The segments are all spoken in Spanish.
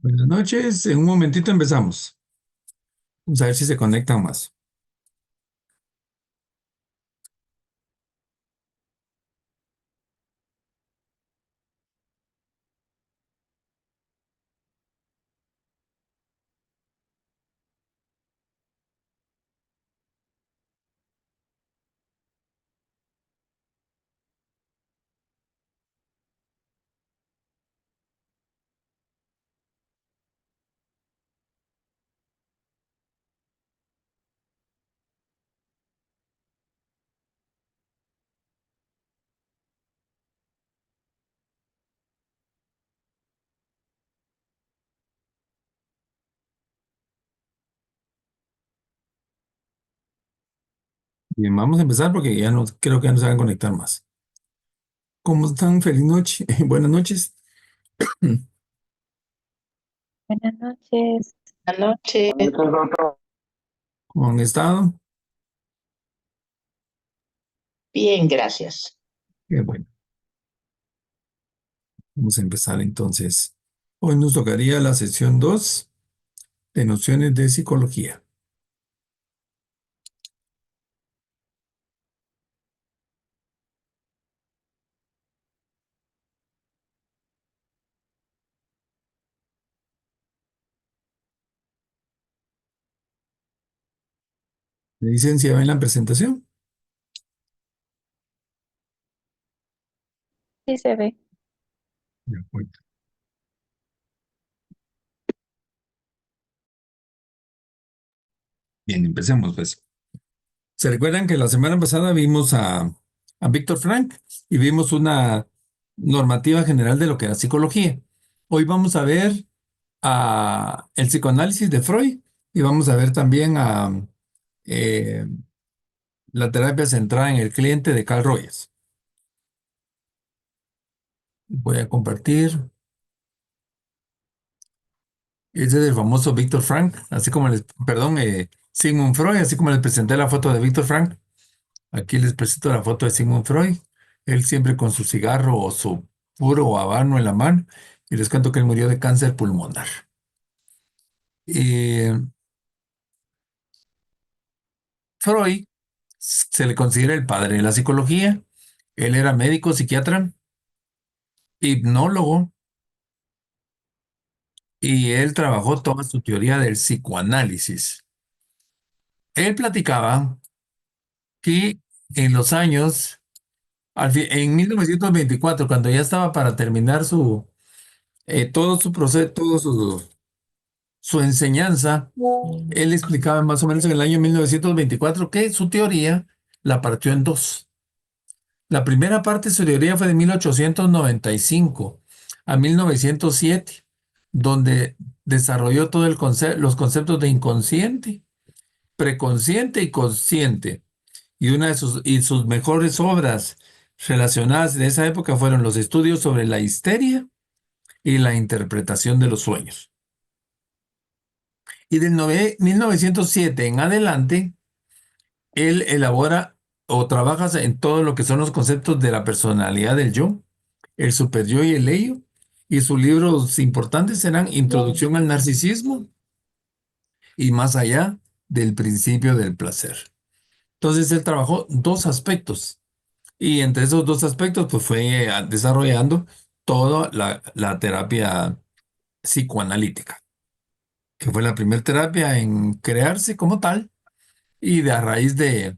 Buenas noches, en un momentito empezamos. Vamos a ver si se conectan más. Bien, vamos a empezar porque ya no creo que ya no se van a conectar más. ¿Cómo están? Feliz noche. Buenas noches. Buenas noches. Anoche, ¿Cómo han estado? bien, gracias. Qué bueno. Vamos a empezar entonces. Hoy nos tocaría la sesión 2 de nociones de psicología. ¿Me dicen si ven la presentación? Sí se ve. De acuerdo. Bien, empecemos pues. ¿Se recuerdan que la semana pasada vimos a Víctor Frank y vimos una normativa general de lo que era psicología? Hoy vamos a ver a el psicoanálisis de Freud y vamos a ver también a eh, la terapia centrada en el cliente de Carl Rogers. Voy a compartir. Ese es el famoso Víctor Frank, así como perdón, Sigmund Freud, así como les presenté la foto de Víctor Frank. Aquí les presento la foto de Sigmund Freud. Él siempre con su cigarro o su puro habano en la mano. Y les cuento que él murió de cáncer pulmonar. Eh, Freud se le considera el padre de la psicología. Él era médico, psiquiatra, hipnólogo, y él trabajó toda su teoría del psicoanálisis. Él platicaba que en los años, en 1924, cuando ya estaba para terminar todo su proceso, su enseñanza, él explicaba más o menos en el año 1924 que su teoría la partió en dos. La primera parte de su teoría fue de 1895 a 1907, donde desarrolló todo los conceptos de inconsciente, preconsciente y consciente. Y una y sus mejores obras relacionadas en esa época fueron los estudios sobre la histeria y la interpretación de los sueños. Y del 1907 en adelante, él elabora o trabaja en todo lo que son los conceptos de la personalidad del yo, el superyo y el ello. Y sus libros importantes serán Introducción al Narcisismo y Más allá del principio del placer. Entonces él trabajó dos aspectos y entre esos dos aspectos pues fue desarrollando toda la terapia psicoanalítica, que fue la primera terapia en crearse como tal y de a raíz de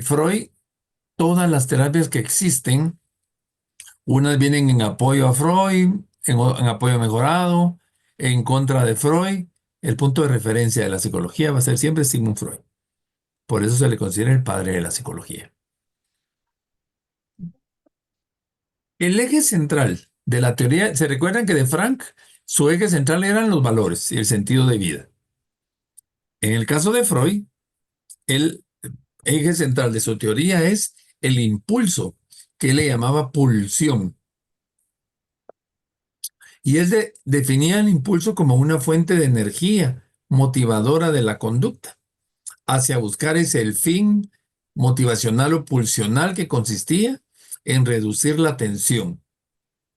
Freud, todas las terapias que existen, unas vienen en apoyo a Freud, en apoyo mejorado, en contra de Freud. El punto de referencia de la psicología va a ser siempre Sigmund Freud. Por eso se le considera el padre de la psicología. El eje central de la teoría, ¿se recuerdan que de Frank su eje central eran los valores y el sentido de vida? En el caso de Freud, el eje central de su teoría es el impulso, que él le llamaba pulsión. Y él definía el impulso como una fuente de energía motivadora de la conducta hacia buscar ese el fin motivacional o pulsional que consistía en reducir la tensión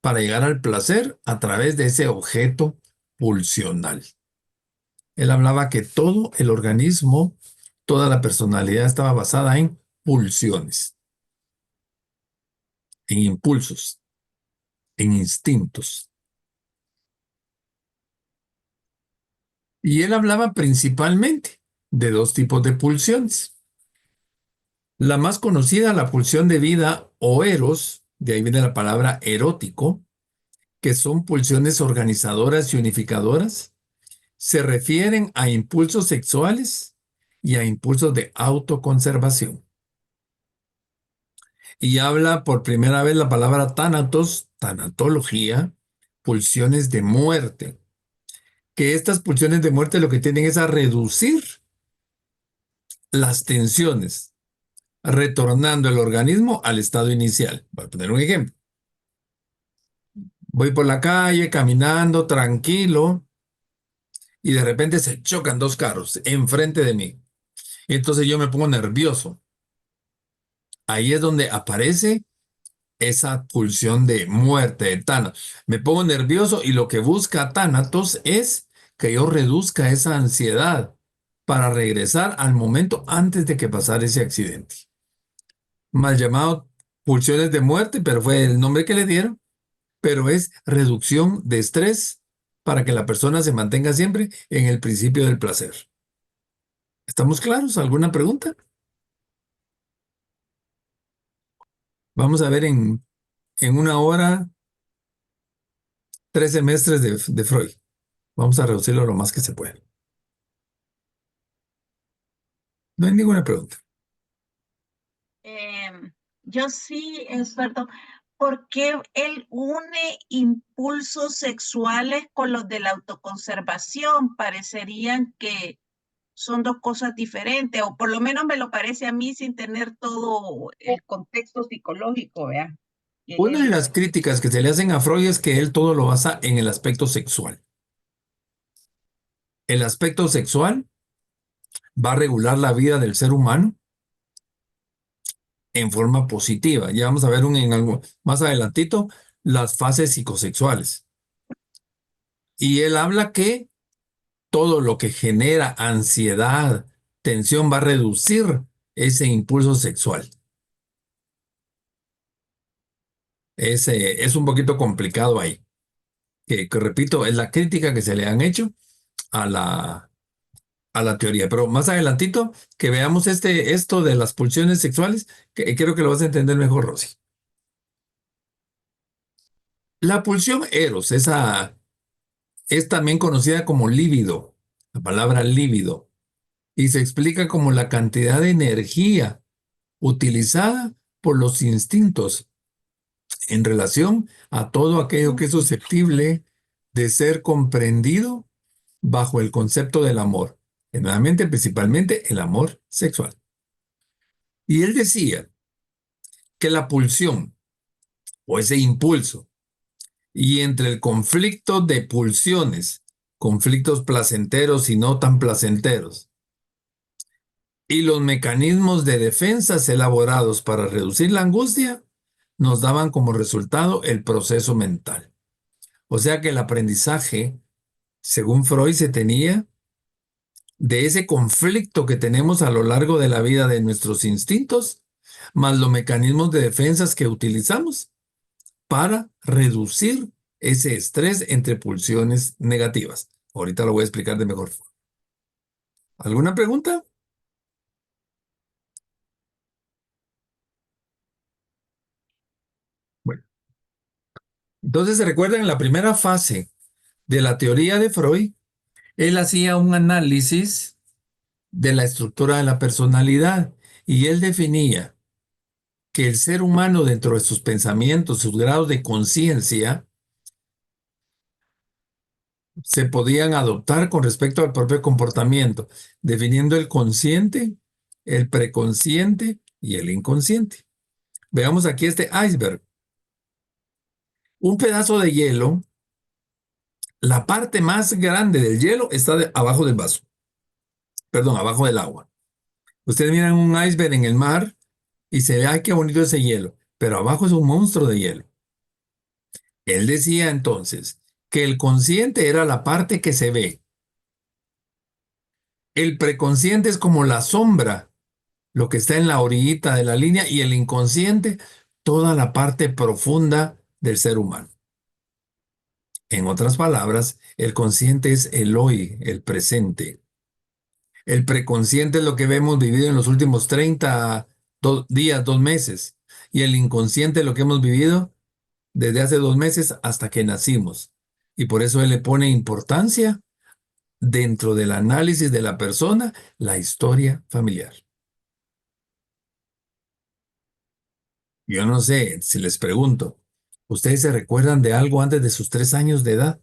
para llegar al placer a través de ese objeto pulsional. Él hablaba que todo el organismo, toda la personalidad estaba basada en pulsiones, en impulsos, en instintos. Y él hablaba principalmente de dos tipos de pulsiones. La más conocida, la pulsión de vida o eros, de ahí viene la palabra erótico, que son pulsiones organizadoras y unificadoras, se refieren a impulsos sexuales y a impulsos de autoconservación. Y habla por primera vez la palabra tánatos, tanatología, pulsiones de muerte, que estas pulsiones de muerte lo que tienen es a reducir las tensiones, retornando el organismo al estado inicial. Voy a poner un ejemplo. Voy por la calle caminando tranquilo y de repente se chocan dos carros enfrente de mí. Y entonces yo me pongo nervioso. Ahí es donde aparece esa pulsión de muerte de Tánatos. Me pongo nervioso y lo que busca Tánatos es que yo reduzca esa ansiedad para regresar al momento antes de que pasara ese accidente. Mal llamado pulsiones de muerte, pero fue el nombre que le dieron, pero es reducción de estrés para que la persona se mantenga siempre en el principio del placer. ¿Estamos claros? ¿Alguna pregunta? Vamos a ver en una hora 3 semestres de Freud. Vamos a reducirlo lo más que se pueda. No hay ninguna pregunta. Yo sí, experto, ¿por qué él une impulsos sexuales con los de la autoconservación? Parecerían que son dos cosas diferentes, o por lo menos me lo parece a mí sin tener todo el contexto psicológico, ¿verdad? Una de las críticas que se le hacen a Freud es que él todo lo basa en el aspecto sexual. El aspecto sexual va a regular la vida del ser humano en forma positiva. Ya vamos a ver en algo más adelantito las fases psicosexuales. Y él habla que todo lo que genera ansiedad, tensión, va a reducir ese impulso sexual. Es un poquito complicado ahí. Que repito, es la crítica que se le han hecho a la teoría. Pero más adelantito, que veamos esto de las pulsiones sexuales, que creo que lo vas a entender mejor, Rosy. La pulsión eros, esa es también conocida como líbido, la palabra líbido, y se explica como la cantidad de energía utilizada por los instintos en relación a todo aquello que es susceptible de ser comprendido bajo el concepto del amor, generalmente, principalmente el amor sexual. Y él decía que la pulsión o ese impulso y entre el conflicto de pulsiones, conflictos placenteros y no tan placenteros, y los mecanismos de defensas elaborados para reducir la angustia, nos daban como resultado el proceso mental. O sea que el aprendizaje, según Freud, se tenía de ese conflicto que tenemos a lo largo de la vida de nuestros instintos, más los mecanismos de defensas que utilizamos para reducir ese estrés entre pulsiones negativas. Ahorita lo voy a explicar de mejor forma. ¿Alguna pregunta? Bueno, entonces se recuerdan en la primera fase de la teoría de Freud, él hacía un análisis de la estructura de la personalidad y él definía que el ser humano dentro de sus pensamientos, sus grados de conciencia, se podían adoptar con respecto al propio comportamiento, definiendo el consciente, el preconsciente y el inconsciente. Veamos aquí este iceberg. Un pedazo de hielo, la parte más grande del hielo está abajo del vaso, perdón, abajo del agua. Ustedes miran un iceberg en el mar y se ve, ay, qué bonito ese hielo, pero abajo es un monstruo de hielo. Él decía entonces que el consciente era la parte que se ve. El preconsciente es como la sombra, lo que está en la orillita de la línea, y el inconsciente, toda la parte profunda del ser humano. En otras palabras, el consciente es el hoy, el presente. El preconsciente es lo que hemos vivido en los últimos 30 días, 2 meses. Y el inconsciente es lo que hemos vivido desde hace 2 meses hasta que nacimos. Y por eso él le pone importancia dentro del análisis de la persona, la historia familiar. Yo no sé si les pregunto, ¿ustedes se recuerdan de algo antes de sus 3 años de edad?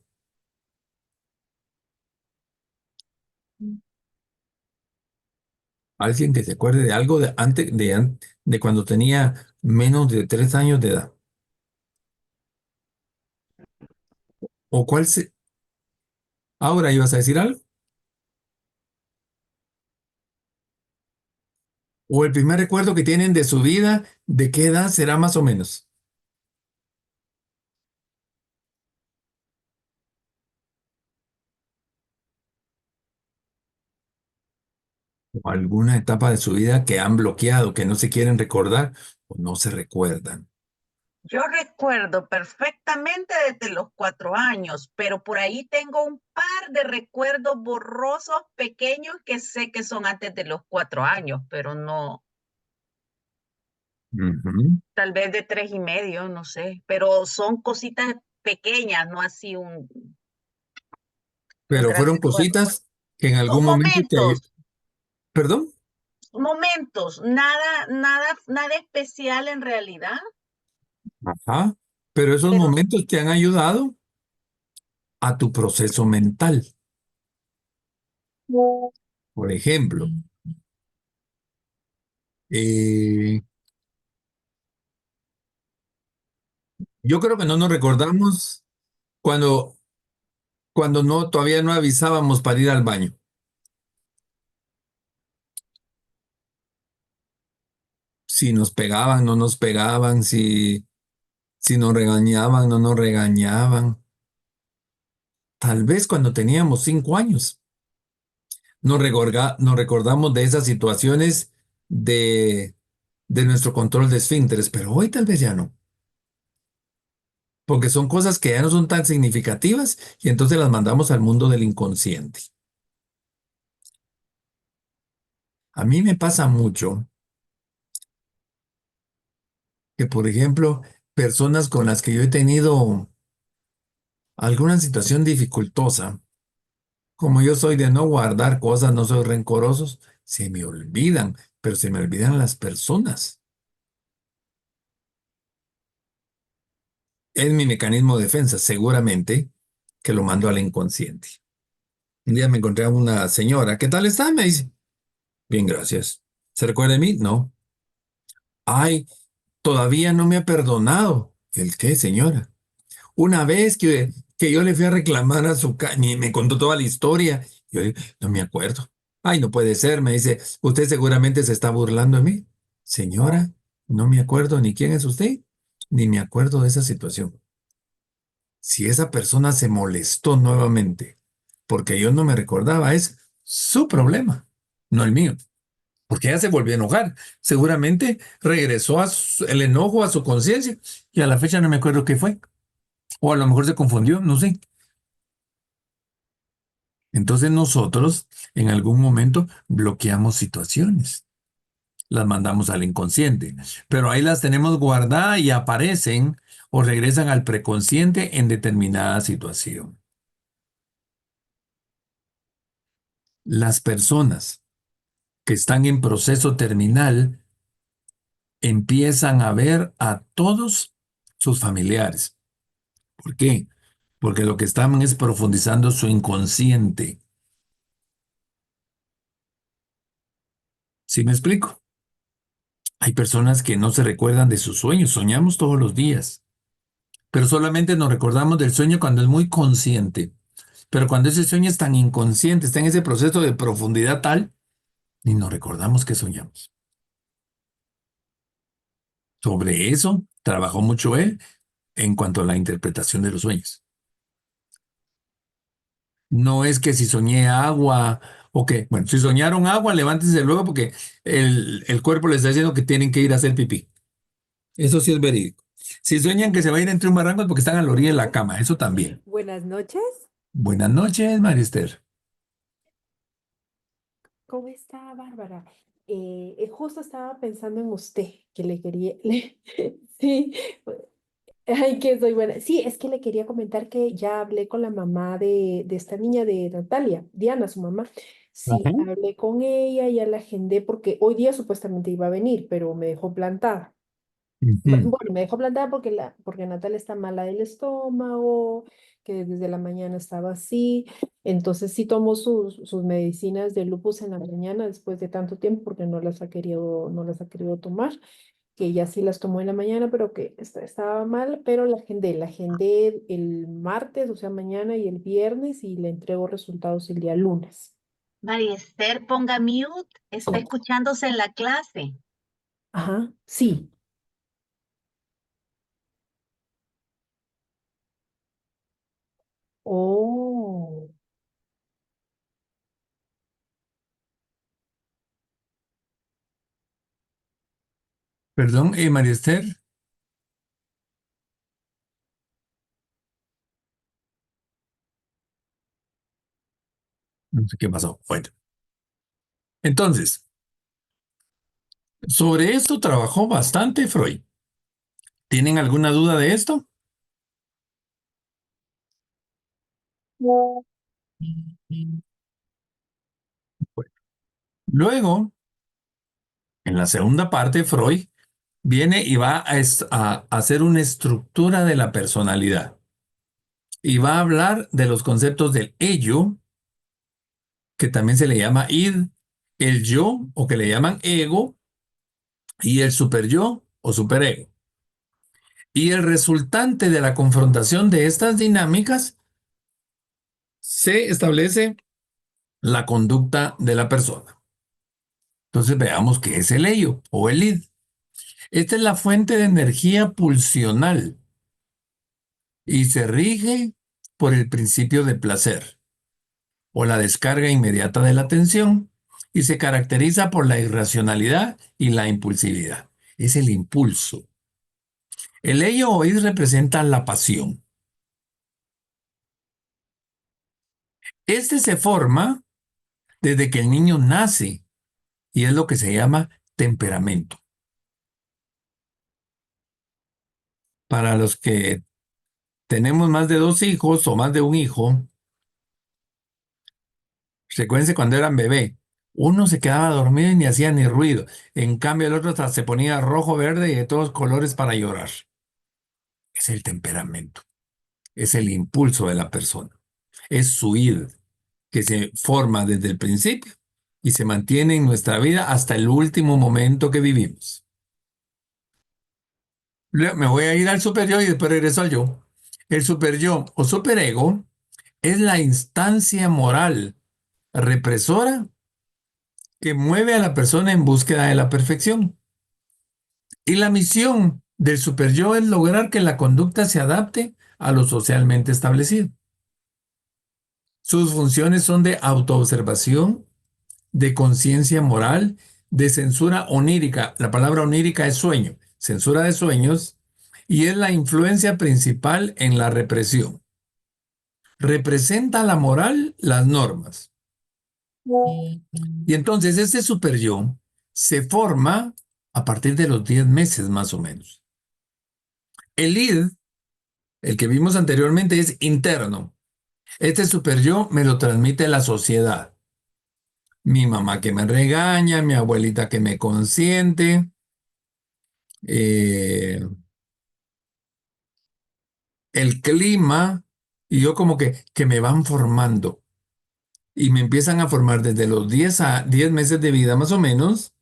¿Alguien que se acuerde de algo de antes de cuando tenía menos de 3 años de edad? ¿O cuál se... Ahora ibas a decir algo? ¿O el primer recuerdo que tienen de su vida, de qué edad será más o menos? ¿O alguna etapa de su vida que han bloqueado, que no se quieren recordar o no se recuerdan? Yo recuerdo perfectamente desde los 4 años, pero por ahí tengo un par de recuerdos borrosos pequeños que sé que son antes de los 4 años, pero no, Ujú. tal vez de 3 y medio, no sé, pero son cositas pequeñas, no así un Pero gran fueron recuerdo. cositas que en Son algún momento te... momentos, ¿Perdón? momentos, nada especial en realidad. Ajá. Pero esos Pero momentos te han ayudado a tu proceso mental. Por ejemplo, eh, yo creo que no nos recordamos cuando, cuando no, todavía no avisábamos para ir al baño. Si nos pegaban, no nos pegaban, si nos regañaban, no nos regañaban. Tal vez cuando teníamos 5 años nos recordamos de esas situaciones de, de nuestro control de esfínteres, pero hoy tal vez ya no, porque son cosas que ya no son tan significativas y entonces las mandamos al mundo del inconsciente. A mí me pasa mucho que, por ejemplo, personas con las que yo he tenido alguna situación dificultosa, como yo soy de no guardar cosas, no soy rencorosos, se me olvidan, pero se me olvidan las personas. Es mi mecanismo de defensa, seguramente que lo mando al inconsciente. Un día me encontré a una señora, ¿qué tal está? Me dice, bien, gracias. ¿Se recuerda de mí? No. Ay, todavía no me ha perdonado. ¿El qué, señora? Una vez que yo le fui a reclamar a su casa, me contó toda la historia. Yo digo, no me acuerdo. Ay, no puede ser, me dice, usted seguramente se está burlando de mí. Señora, no me acuerdo ni quién es usted, ni me acuerdo de esa situación. Si esa persona se molestó nuevamente porque yo no me recordaba, es su problema, no el mío. Porque ella se volvió a enojar. Seguramente regresó el enojo a su conciencia y a la fecha no me acuerdo qué fue. O a lo mejor se confundió, no sé. Entonces nosotros en algún momento bloqueamos situaciones, las mandamos al inconsciente, pero ahí las tenemos guardadas y aparecen o regresan al preconsciente en determinada situación. Las personas que están en proceso terminal empiezan a ver a todos sus familiares. ¿Por qué? Porque lo que están es profundizando su inconsciente. ¿Sí me explico? Hay personas que no se recuerdan de sus sueños, soñamos todos los días, pero solamente nos recordamos del sueño cuando es muy consciente. Pero cuando ese sueño es tan inconsciente, está en ese proceso de profundidad tal, ni nos recordamos que soñamos. Sobre eso trabajó mucho él en cuanto a la interpretación de los sueños. No es que si soñé agua o que, bueno, si soñaron agua, levántense luego porque el cuerpo les está diciendo que tienen que ir a hacer pipí. Eso sí es verídico. Si sueñan que se va a ir entre un barranco es porque están a la orilla de la cama, eso también. Buenas noches. Buenas noches, María Esther. ¿Cómo está, Bárbara? Justo estaba pensando en usted, que le quería... sí, ay, que soy buena. Sí, es que le quería comentar que ya hablé con la mamá de esta niña de Natalia, Diana, su mamá. Sí, Ajá. hablé con ella, ya la agendé porque hoy día supuestamente iba a venir, pero me dejó plantada. Ujú. Bueno, me dejó plantada porque Natalia está mala del estómago, que desde la mañana estaba así. Entonces sí tomó sus medicinas de lupus en la mañana después de tanto tiempo porque no las ha querido tomar, que ya sí las tomó en la mañana, pero que estaba mal, pero la agendé el martes, o sea, mañana y el viernes y le entrego resultados el día lunes. María Esther, ponga mute, está escuchándose en la clase. Ajá, sí. Oh. Perdón, María Esther, no sé qué pasó. Bueno, entonces, sobre esto trabajó bastante Freud. ¿Tienen alguna duda de esto? Bueno, luego, en la segunda parte, Freud viene y va a hacer una estructura de la personalidad y va a hablar de los conceptos del ello, que también se le llama id, el yo, o que le llaman ego, y el superyo o superego. Y el resultante de la confrontación de estas dinámicas se establece la conducta de la persona. Entonces veamos qué es el ello o el id. Esta es la fuente de energía pulsional y se rige por el principio de placer o la descarga inmediata de la atención y se caracteriza por la irracionalidad y la impulsividad. Es el impulso. El ello o id representa la pasión. Este se forma desde que el niño nace y es lo que se llama temperamento. Para los que tenemos más de dos hijos o más de un hijo, recuérdense cuando eran bebé, uno se quedaba dormido y ni hacía ni ruido. En cambio, el otro hasta se ponía rojo, verde y de todos colores para llorar. Es el temperamento, es el impulso de la persona, es su id, que se forma desde el principio y se mantiene en nuestra vida hasta el último momento que vivimos. Me voy a ir al superyo y después regreso al yo. El superyo o superego es la instancia moral represora que mueve a la persona en búsqueda de la perfección. Y la misión del superyo es lograr que la conducta se adapte a lo socialmente establecido. Sus funciones son de autoobservación, de conciencia moral, de censura onírica. La palabra onírica es sueño, censura de sueños, y es la influencia principal en la represión. Representa la moral, las normas. Y entonces este superyo se forma a partir de los 10 meses más o menos. El id, el que vimos anteriormente, es interno. Este superyo me lo transmite la sociedad. Mi mamá que me regaña, mi abuelita que me consiente, eh, el clima, y yo como que me van formando. Y me empiezan a formar desde los 10 meses de vida más o menos,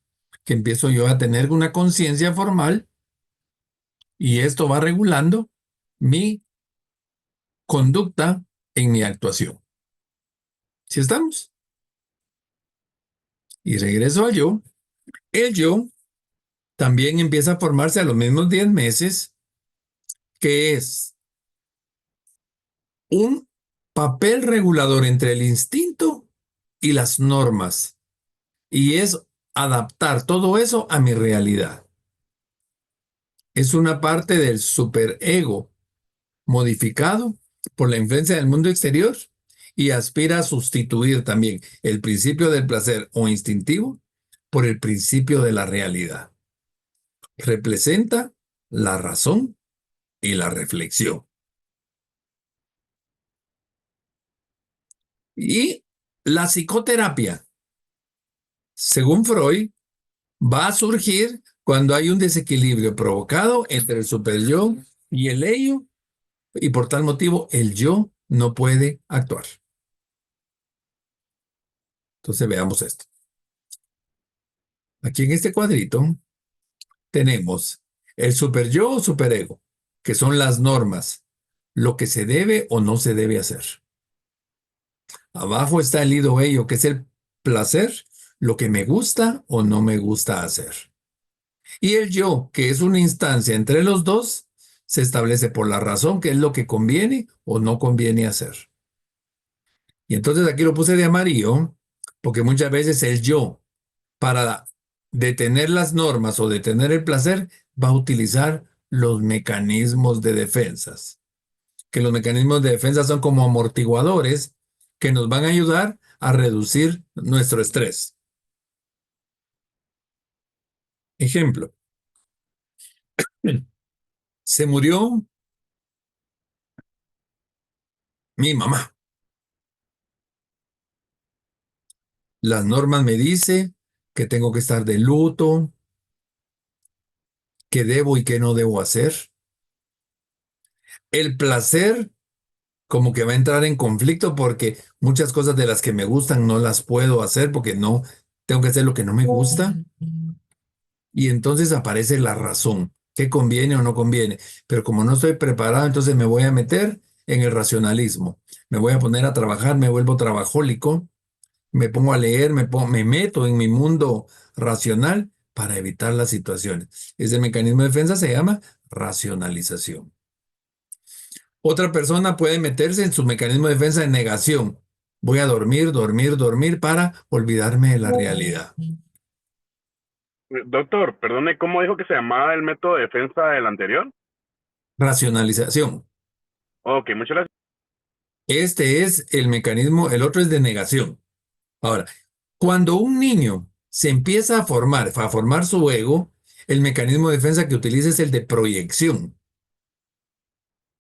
que empiezo yo a tener una conciencia formal y esto va regulando mi conducta en mi actuación. ¿Sí estamos? Y regreso al yo. El yo también empieza a formarse a los mismos 10 meses, que es un papel regulador entre el instinto y las normas. Y es adaptar todo eso a mi realidad. Es una parte del superego modificado por la influencia del mundo exterior y aspira a sustituir también el principio del placer o instintivo por el principio de la realidad. Representa la razón y la reflexión. Y la psicoterapia, según Freud, va a surgir cuando hay un desequilibrio provocado entre el superyo y el ello, y por tal motivo el yo no puede actuar. Entonces veamos esto. Aquí en este cuadrito tenemos el superyo o superego, que son las normas, lo que se debe o no se debe hacer. Abajo está el ido ello, que es el placer, lo que me gusta o no me gusta hacer. Y el yo, que es una instancia entre los dos, se establece por la razón, que es lo que conviene o no conviene hacer. Y entonces aquí lo puse de amarillo, porque muchas veces el yo, para detener las normas o detener el placer, va a utilizar los mecanismos de defensas. Que los mecanismos de defensa son como amortiguadores que nos van a ayudar a reducir nuestro estrés. Ejemplo, se murió mi mamá. Las normas me dicen que tengo que estar de luto, que debo y que no debo hacer. El placer como que va a entrar en conflicto porque muchas cosas de las que me gustan no las puedo hacer porque no tengo que hacer lo que no me gusta. Y entonces aparece la razón, qué conviene o no conviene. Pero como no estoy preparado, entonces me voy a meter en el racionalismo. Me voy a poner a trabajar, me vuelvo trabajólico, me pongo a leer, me meto en mi mundo racional para evitar las situaciones. Ese mecanismo de defensa se llama racionalización. Otra persona puede meterse en su mecanismo de defensa de negación. Voy a dormir, dormir, dormir para olvidarme de la realidad. Doctor, perdone, ¿cómo dijo que se llamaba el método de defensa del anterior? Racionalización. Ok, muchas gracias. Este es el mecanismo, el otro es de negación. Ahora, cuando un niño se empieza a formar su ego, el mecanismo de defensa que utiliza es el de proyección.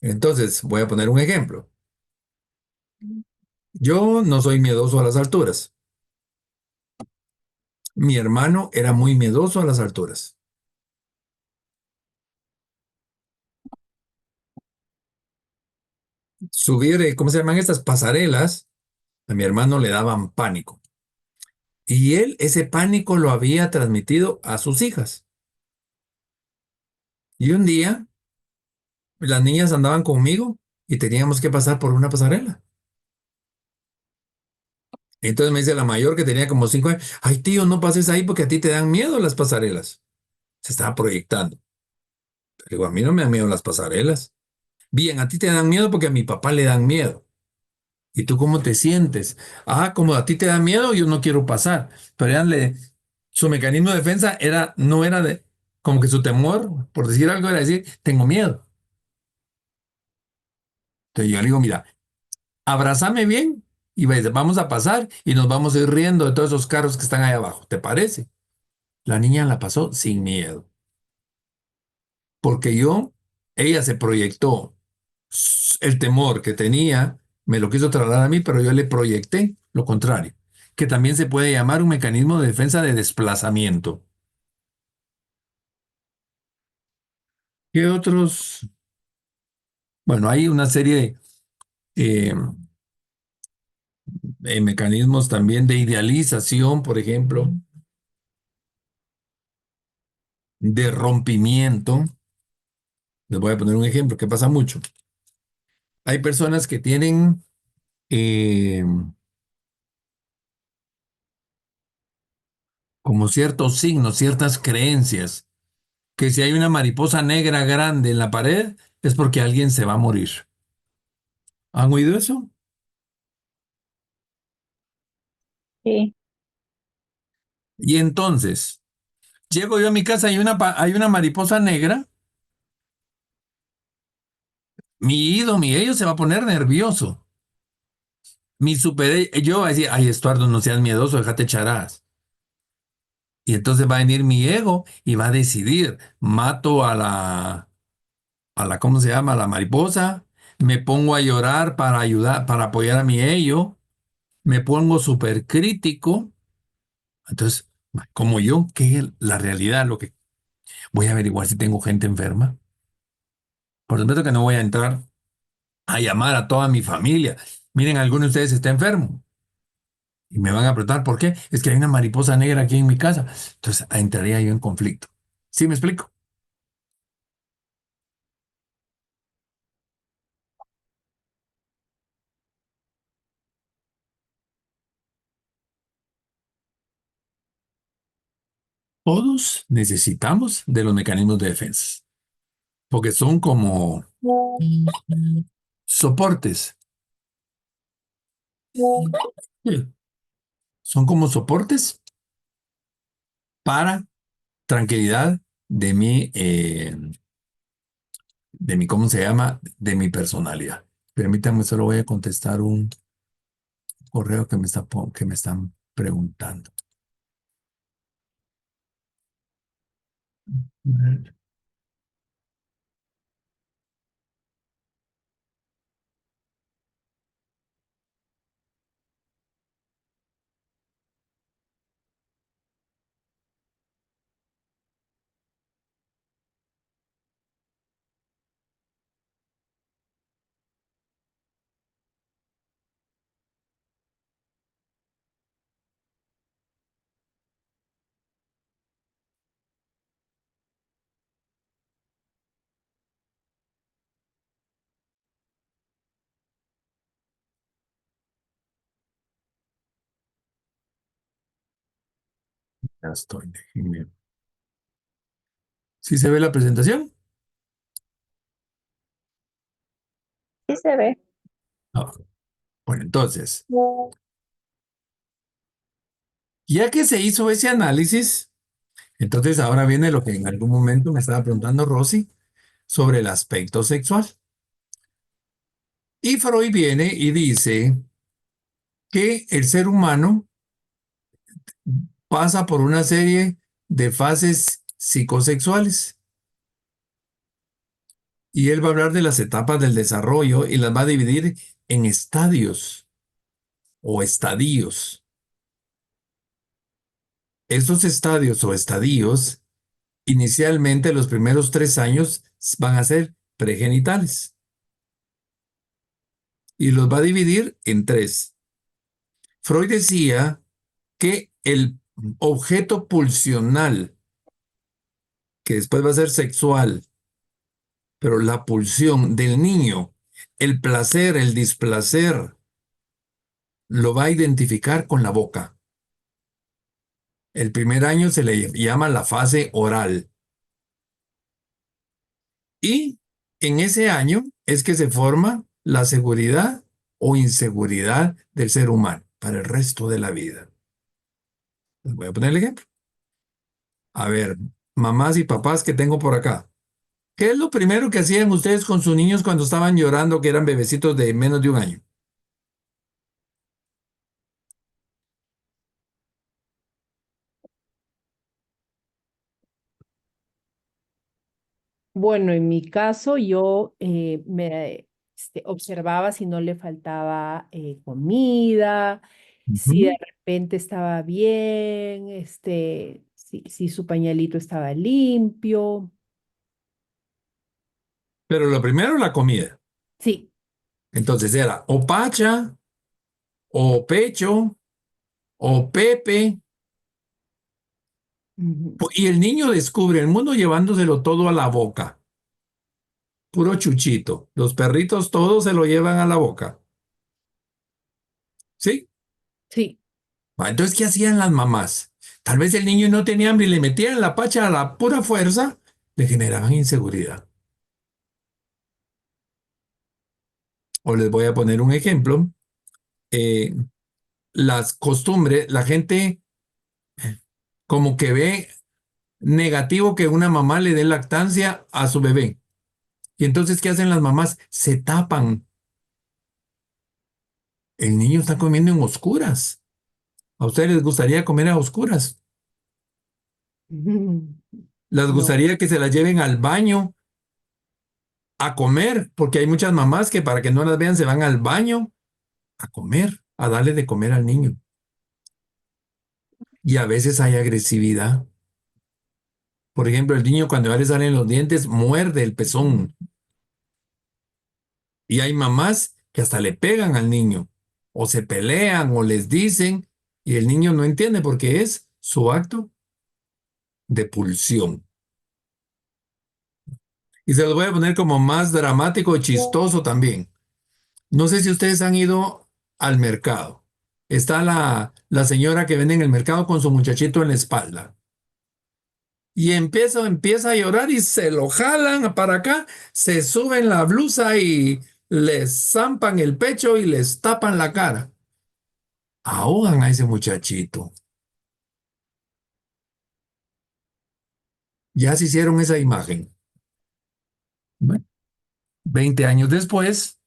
Entonces, voy a poner un ejemplo. Yo no soy miedoso a las alturas. Mi hermano era muy miedoso a las alturas. Subir, ¿cómo se llaman estas pasarelas? A mi hermano le daban pánico. Y él ese pánico lo había transmitido a sus hijas. Y un día, las niñas andaban conmigo y teníamos que pasar por una pasarela. Entonces me dice la mayor que tenía como 5 años, ay tío, no pases ahí porque a ti te dan miedo las pasarelas. Se estaba proyectando. Pero digo, a mí no me dan miedo las pasarelas. Bien, a ti te dan miedo porque a mi papá le dan miedo. ¿Y tú cómo te sientes? Ah, como a ti te da miedo, yo no quiero pasar. Pero su mecanismo de defensa no era de, como que su temor, por decir algo, era decir, tengo miedo. Entonces yo le digo, mira, abrázame bien y vamos a pasar y nos vamos a ir riendo de todos esos carros que están ahí abajo. ¿Te parece? La niña la pasó sin miedo. Porque ella se proyectó el temor que tenía, me lo quiso trasladar a mí, pero yo le proyecté lo contrario, que también se puede llamar un mecanismo de defensa de desplazamiento. ¿Qué otros? Bueno, hay una serie de mecanismos también de idealización, por ejemplo, de rompimiento. Les voy a poner un ejemplo que pasa mucho. Hay personas que tienen como ciertos signos, ciertas creencias, que si hay una mariposa negra grande en la pared es porque alguien se va a morir. ¿Han oído eso? Sí. Y entonces, llego yo a mi casa y hay una mariposa negra. Mi ello se va a poner nervioso. Yo voy a decir, ay, Estuardo, no seas miedoso, déjate charas. Y entonces va a venir mi ego y va a decidir, mato ¿cómo se llama? A la mariposa, me pongo a llorar para ayudar, para apoyar a mi ello, me pongo súper crítico. Entonces, como yo, ¿qué es la realidad? Lo que voy a averiguar si tengo gente enferma. Por supuesto que no voy a entrar a llamar a toda mi familia. Miren, alguno de ustedes está enfermo. Y me van a preguntar por qué. Es que hay una mariposa negra aquí en mi casa. Entonces entraría yo en conflicto. ¿Sí me explico? Todos necesitamos de los mecanismos de defensa, porque son como soportes. Sí. Son como soportes para tranquilidad de mi, ¿cómo se llama? De mi personalidad. Permítanme, solo voy a contestar un correo que me están preguntando. Ya estoy. Déjenme. ¿Sí se ve la presentación? Sí se ve. Ah, bueno, entonces, ya que se hizo ese análisis, entonces ahora viene lo que en algún momento me estaba preguntando Rosy sobre el aspecto sexual. Y Freud viene y dice que el ser humano pasa por una serie de fases psicosexuales. Y él va a hablar de las etapas del desarrollo y las va a dividir en estadios o estadios. Estos estadios o estadios, inicialmente los primeros 3 años van a ser pregenitales y los va a dividir en tres. Freud decía que el objeto pulsional, que después va a ser sexual, pero la pulsión del niño, el placer, el displacer, lo va a identificar con la boca. El primer año se le llama la fase oral. Y en ese año es que se forma la seguridad o inseguridad del ser humano para el resto de la vida. Les voy a poner el ejemplo. A ver, mamás y papás que tengo por acá. ¿Qué es lo primero que hacían ustedes con sus niños cuando estaban llorando que eran bebecitos de menos de un año? Bueno, en mi caso yo observaba si no le faltaba comida, si de Ujú. repente estaba bien, si su pañalito estaba limpio. Pero lo primero, la comida. Sí. Entonces era o pacha, o pecho, o pepe. Ujú. Y el niño descubre el mundo llevándoselo todo a la boca. Puro chuchito. Los perritos todos se lo llevan a la boca. ¿Sí? Sí. Entonces, ¿qué hacían las mamás? Tal vez el niño no tenía hambre y le metían la pacha a la pura fuerza, le generaban inseguridad. O les voy a poner un ejemplo. Eh, las costumbres, la gente como que ve negativo que una mamá le dé lactancia a su bebé. Y entonces, ¿qué hacen las mamás? Se tapan. El niño está comiendo en oscuras. ¿A ustedes les gustaría comer a oscuras? ¿Les No. gustaría que se las lleven al baño a comer? Porque hay muchas mamás que para que no las vean se van al baño a comer, a darle de comer al niño. Y a veces hay agresividad. Por ejemplo, el niño cuando ya le salen los dientes muerde el pezón. Y hay mamás que hasta le pegan al niño, o se pelean, o les dicen, y el niño no entiende porque es su acto de pulsión. Y se lo voy a poner como más dramático y chistoso también. No sé si ustedes han ido al mercado. Está la señora que vende en el mercado con su muchachito en la espalda. Y empieza a llorar y se lo jalan para acá, se suben la blusa y les zampan el pecho y les tapan la cara. Ahogan a ese muchachito. Ya se hicieron esa imagen. Bueno, 20 años después,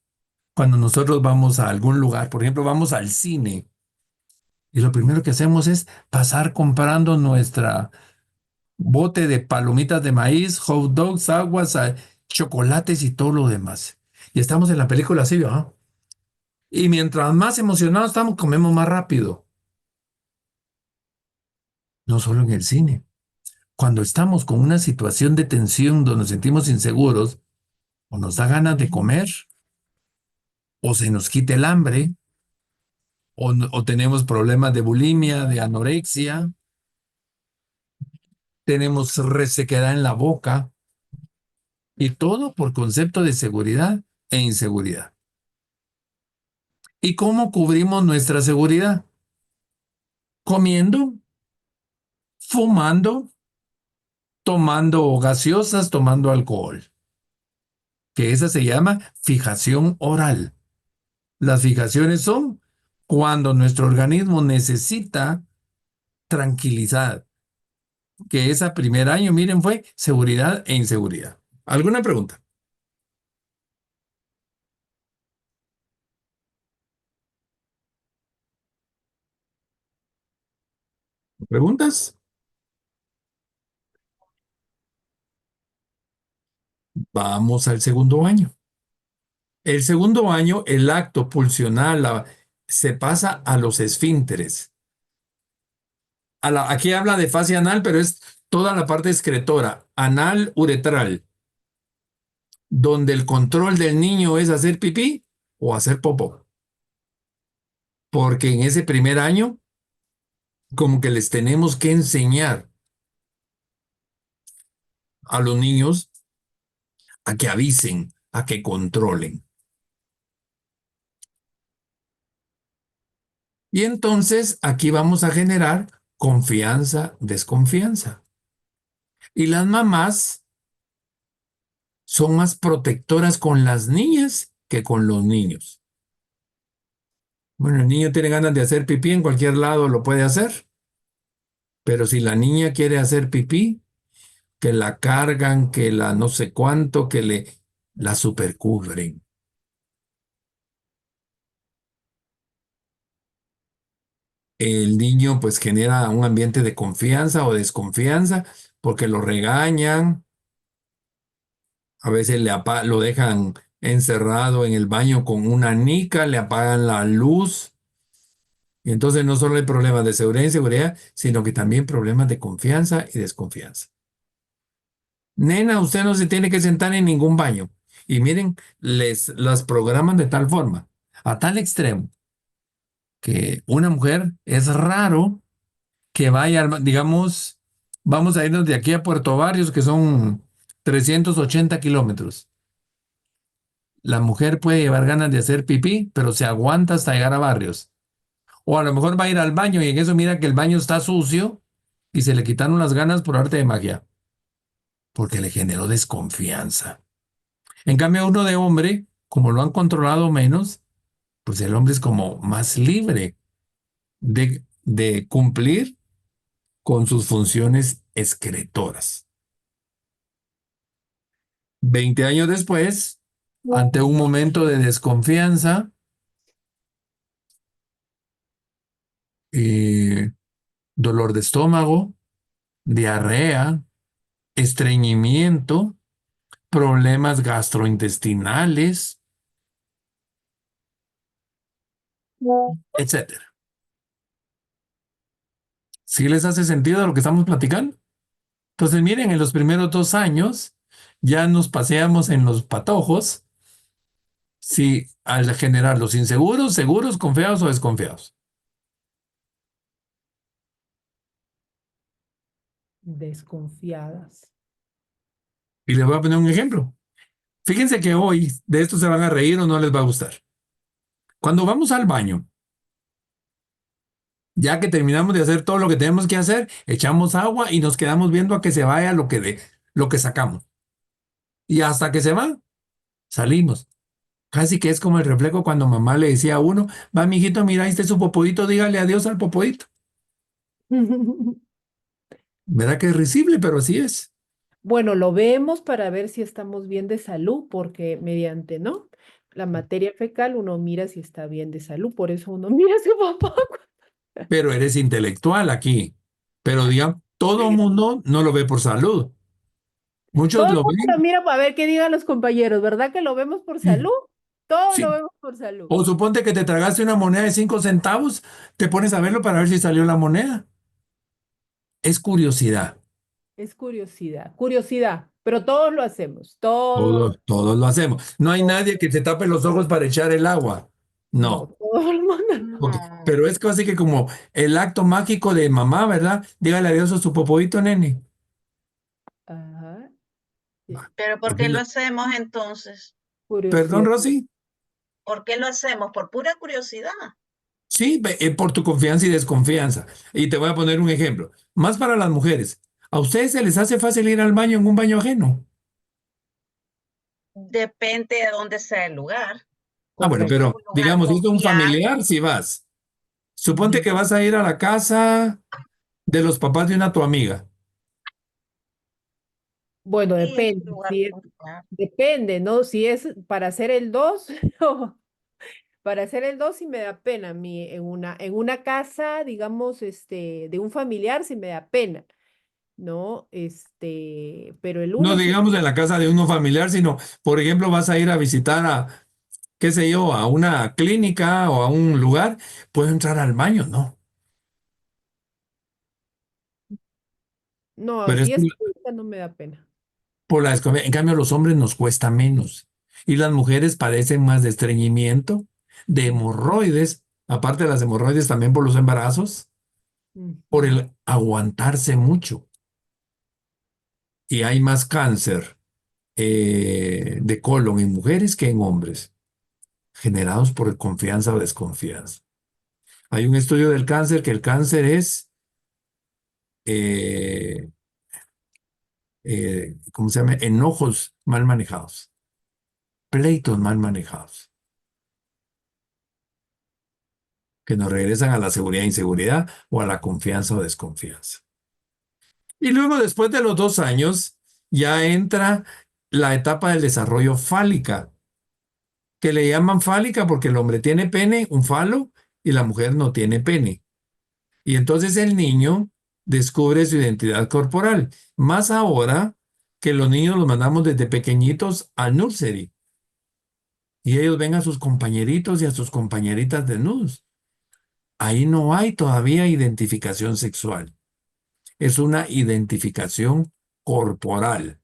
cuando nosotros vamos a algún lugar, por ejemplo, vamos al cine, y lo primero que hacemos es pasar comprando nuestra bote de palomitas de maíz, hot dogs, aguas, chocolates y todo lo demás. Y estamos en la película así, ¿verdad? Y mientras más emocionados estamos, comemos más rápido. No solo en el cine. Cuando estamos con una situación de tensión donde nos sentimos inseguros, o nos da ganas de comer, o se nos quita el hambre, o tenemos problemas de bulimia, de anorexia, tenemos resequedad en la boca, y todo por concepto de seguridad e inseguridad. ¿Y cómo cubrimos nuestra seguridad? Comiendo, fumando, tomando gaseosas, tomando alcohol, que esa se llama fijación oral. Las fijaciones son cuando nuestro organismo necesita tranquilidad, que ese primer año, miren, fue seguridad e inseguridad. ¿Alguna pregunta? ¿Preguntas? Vamos al segundo año. El segundo año, el acto pulsional se pasa a los esfínteres. Aquí habla de fascia anal, pero es toda la parte excretora, anal uretral, donde el control del niño es hacer pipí o hacer popó. Porque en ese primer año, como que les tenemos que enseñar a los niños a que avisen, a que controlen. Y entonces aquí vamos a generar confianza, desconfianza. Y las mamás son más protectoras con las niñas que con los niños. Bueno, el niño tiene ganas de hacer pipí, en cualquier lado lo puede hacer. Pero si la niña quiere hacer pipí, que la cargan, que la no sé cuánto, la supercubren. El niño pues genera un ambiente de confianza o desconfianza porque lo regañan, a veces lo dejan encerrado en el baño con una nica, le apagan la luz. Y entonces no solo hay problemas de seguridad e inseguridad, sino que también problemas de confianza y desconfianza. Nena, usted no se tiene que sentar en ningún baño. Y miren, las programan de tal forma, a tal extremo, que una mujer es raro que vaya, digamos, vamos a irnos de aquí a Puerto Barrios, que son 380 kilómetros. La mujer puede llevar ganas de hacer pipí, pero se aguanta hasta llegar a Barrios. O a lo mejor va a ir al baño y en eso mira que el baño está sucio y se le quitaron las ganas por arte de magia, porque le generó desconfianza. En cambio, uno de hombre, como lo han controlado menos, pues el hombre es como más libre. de cumplir con sus funciones excretoras. 20 años después, ante un momento de desconfianza, dolor de estómago, diarrea, estreñimiento, problemas gastrointestinales, etcétera. ¿Sí les hace sentido lo que estamos platicando? Entonces, miren, en los primeros 2 años ya nos paseamos en los patojos, si al generar los inseguros, seguros, confiados o desconfiados. Desconfiadas. Y les voy a poner un ejemplo. Fíjense que hoy de esto se van a reír o no les va a gustar. Cuando vamos al baño, ya que terminamos de hacer todo lo que tenemos que hacer, echamos agua y nos quedamos viendo a que se vaya lo que sacamos. Y hasta que se va, salimos. Casi que es como el reflejo cuando mamá le decía a uno, va, mijito, mira, ahí está su popodito, dígale adiós al popodito. ¿Verdad que es risible? Pero así es. Bueno, lo vemos para ver si estamos bien de salud, porque mediante, ¿no? La materia fecal uno mira si está bien de salud, por eso uno mira a su papá. Pero eres intelectual aquí. Pero digamos, todo mundo no lo ve por salud. Muchos Todo el lo mundo lo ven. mira para ver qué digan los compañeros, ¿verdad que lo vemos por salud? Todos lo Sí. vemos por salud. O suponte que te tragaste una moneda de 5 centavos, te pones a verlo para ver si salió la moneda. Es curiosidad. Es curiosidad, curiosidad, pero todos lo hacemos, todos, Todos lo hacemos. No hay todos, nadie que se tape los ojos para echar el agua. no, No. todo el mundo. Ok. No. Pero es casi que como el acto mágico de mamá, ¿verdad? Dígale adiós a su popodito, nene. Ajá, sí, Pero ¿por qué lo hacemos entonces? Perdón, curiosidad. Rosy. ¿Por qué lo hacemos? Por pura curiosidad. Sí, por tu confianza y desconfianza. Y te voy a poner un ejemplo. Más para las mujeres. ¿A ustedes se les hace fácil ir al baño en un baño ajeno? Depende de dónde sea el lugar. Ah, bueno, Si Correcto. es pero un lugar digamos, si es un confiable. familiar, si vas. Suponte Ujú. que vas a ir a la casa de los papás de una tu amiga. Bueno, Sí, es un depende, lugar si es, confiable. depende, ¿no? Si es para hacer el 2, no. Para hacer el 2 sí me da pena. En una casa, digamos, de un familiar sí me da pena, ¿no? Pero el No uno sí. digamos en la casa de uno familiar, sino, por ejemplo, vas a ir a visitar a, qué sé yo, a una clínica o a un lugar, puedo entrar al baño, ¿no? No, Pero es si es pública no me da pena. por la desconfianza. En cambio, a los hombres nos cuesta menos. Y las mujeres padecen más de estreñimiento, de hemorroides, aparte de las hemorroides también por los embarazos, por Ujú. el aguantarse mucho. Y hay más cáncer de colon en mujeres que en hombres, generados por confianza o desconfianza. Hay un estudio del cáncer que el cáncer es, eh, ¿cómo se llama? Enojos mal manejados, pleitos mal manejados, que nos regresan a la seguridad e inseguridad o a la confianza o desconfianza. Y luego, después de los 2 años, ya entra la etapa del desarrollo fálica, que le llaman fálica porque el hombre tiene pene, un falo, y la mujer no tiene pene. Y entonces el niño descubre su identidad corporal. Más ahora que los niños los mandamos desde pequeñitos al nursery. Y ellos ven a sus compañeritos y a sus compañeritas desnudos. Ahí no hay todavía identificación sexual. Es una identificación corporal,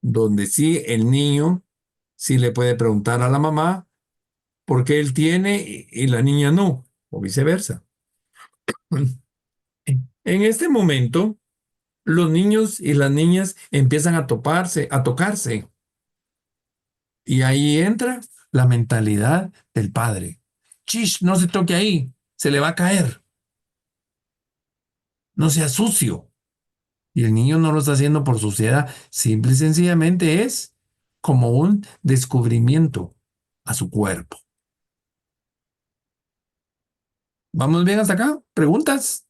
donde sí el niño sí le puede preguntar a la mamá por qué él tiene y la niña no, o viceversa. En este momento, los niños y las niñas empiezan a toparse, a tocarse. Y ahí entra la mentalidad del padre. Chish, no se toque ahí, se le va a caer. No sea sucio. Y el niño no lo está haciendo por suciedad, simple y sencillamente es como un descubrimiento a su cuerpo. ¿Vamos bien hasta acá? ¿Preguntas?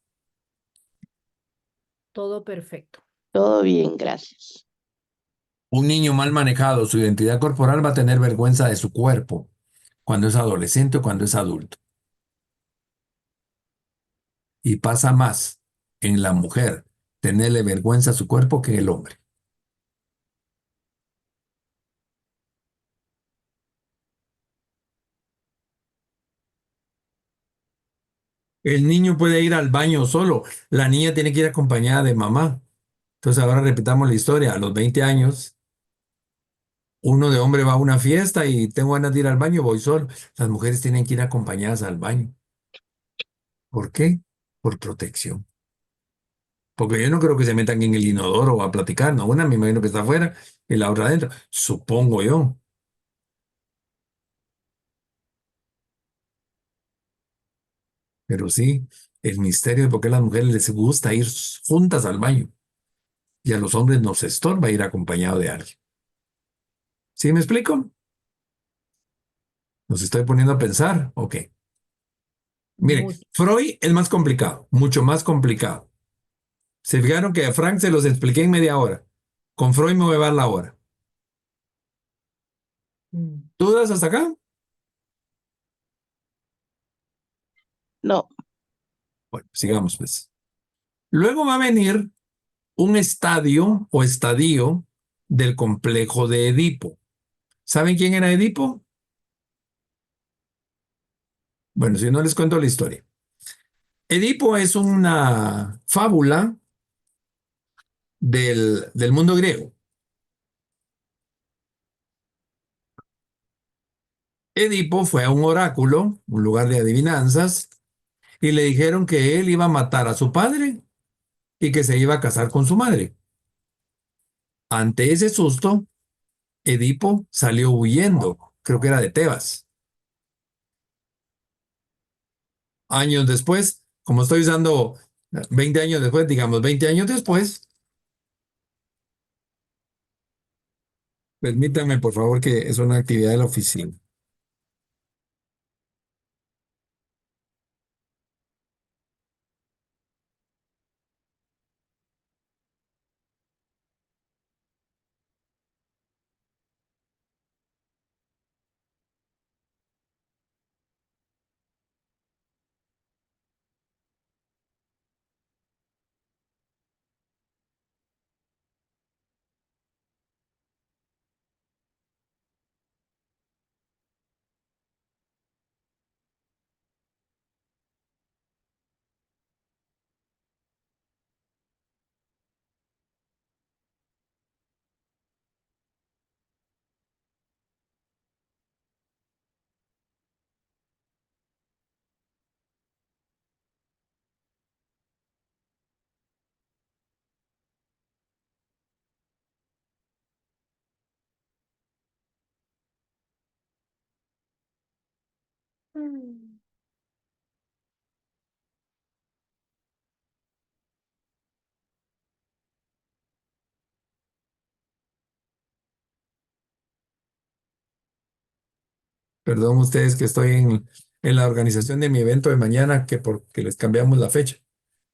Todo perfecto. Todo bien, gracias. Un niño mal manejado, su identidad corporal va a tener vergüenza de su cuerpo cuando es adolescente o cuando es adulto. Y pasa más en la mujer tenerle vergüenza a su cuerpo que en el hombre. El niño puede ir al baño solo, la niña tiene que ir acompañada de mamá. Entonces ahora repitamos la historia. A los 20 años, uno de hombre va a una fiesta y tengo ganas de ir al baño, voy solo. Las mujeres tienen que ir acompañadas al baño. ¿Por qué? Por protección. Porque yo no creo que se metan en el inodoro a platicar, ¿no? Una me imagino que está afuera y la otra adentro. Supongo yo. Pero sí, el misterio de por qué a las mujeres les gusta ir juntas al baño y a los hombres nos estorba ir acompañado de alguien. ¿Sí me explico? Nos estoy poniendo a pensar. Ok. Miren, Muy, Freud es más complicado, mucho más complicado. Se fijaron que a Frank se los expliqué en media hora. Con Freud me voy a dar la hora. mm, ¿Dudas hasta acá? No, Bueno, sigamos pues. Luego va a venir un estadio o estadio del complejo de Edipo. ¿Saben quién era Edipo? Bueno, si no les cuento la historia. Edipo es una fábula del mundo griego. Edipo fue a un oráculo, un lugar de adivinanzas, y le dijeron que él iba a matar a su padre y que se iba a casar con su madre. Ante ese susto, Edipo salió huyendo, creo que era de Tebas. Años después, como estoy usando 20 años después, digamos 20 años después, permítanme por favor que es una actividad de la oficina. mm. Perdón ustedes que estoy en la organización de mi evento de mañana, que porque les cambiamos la fecha.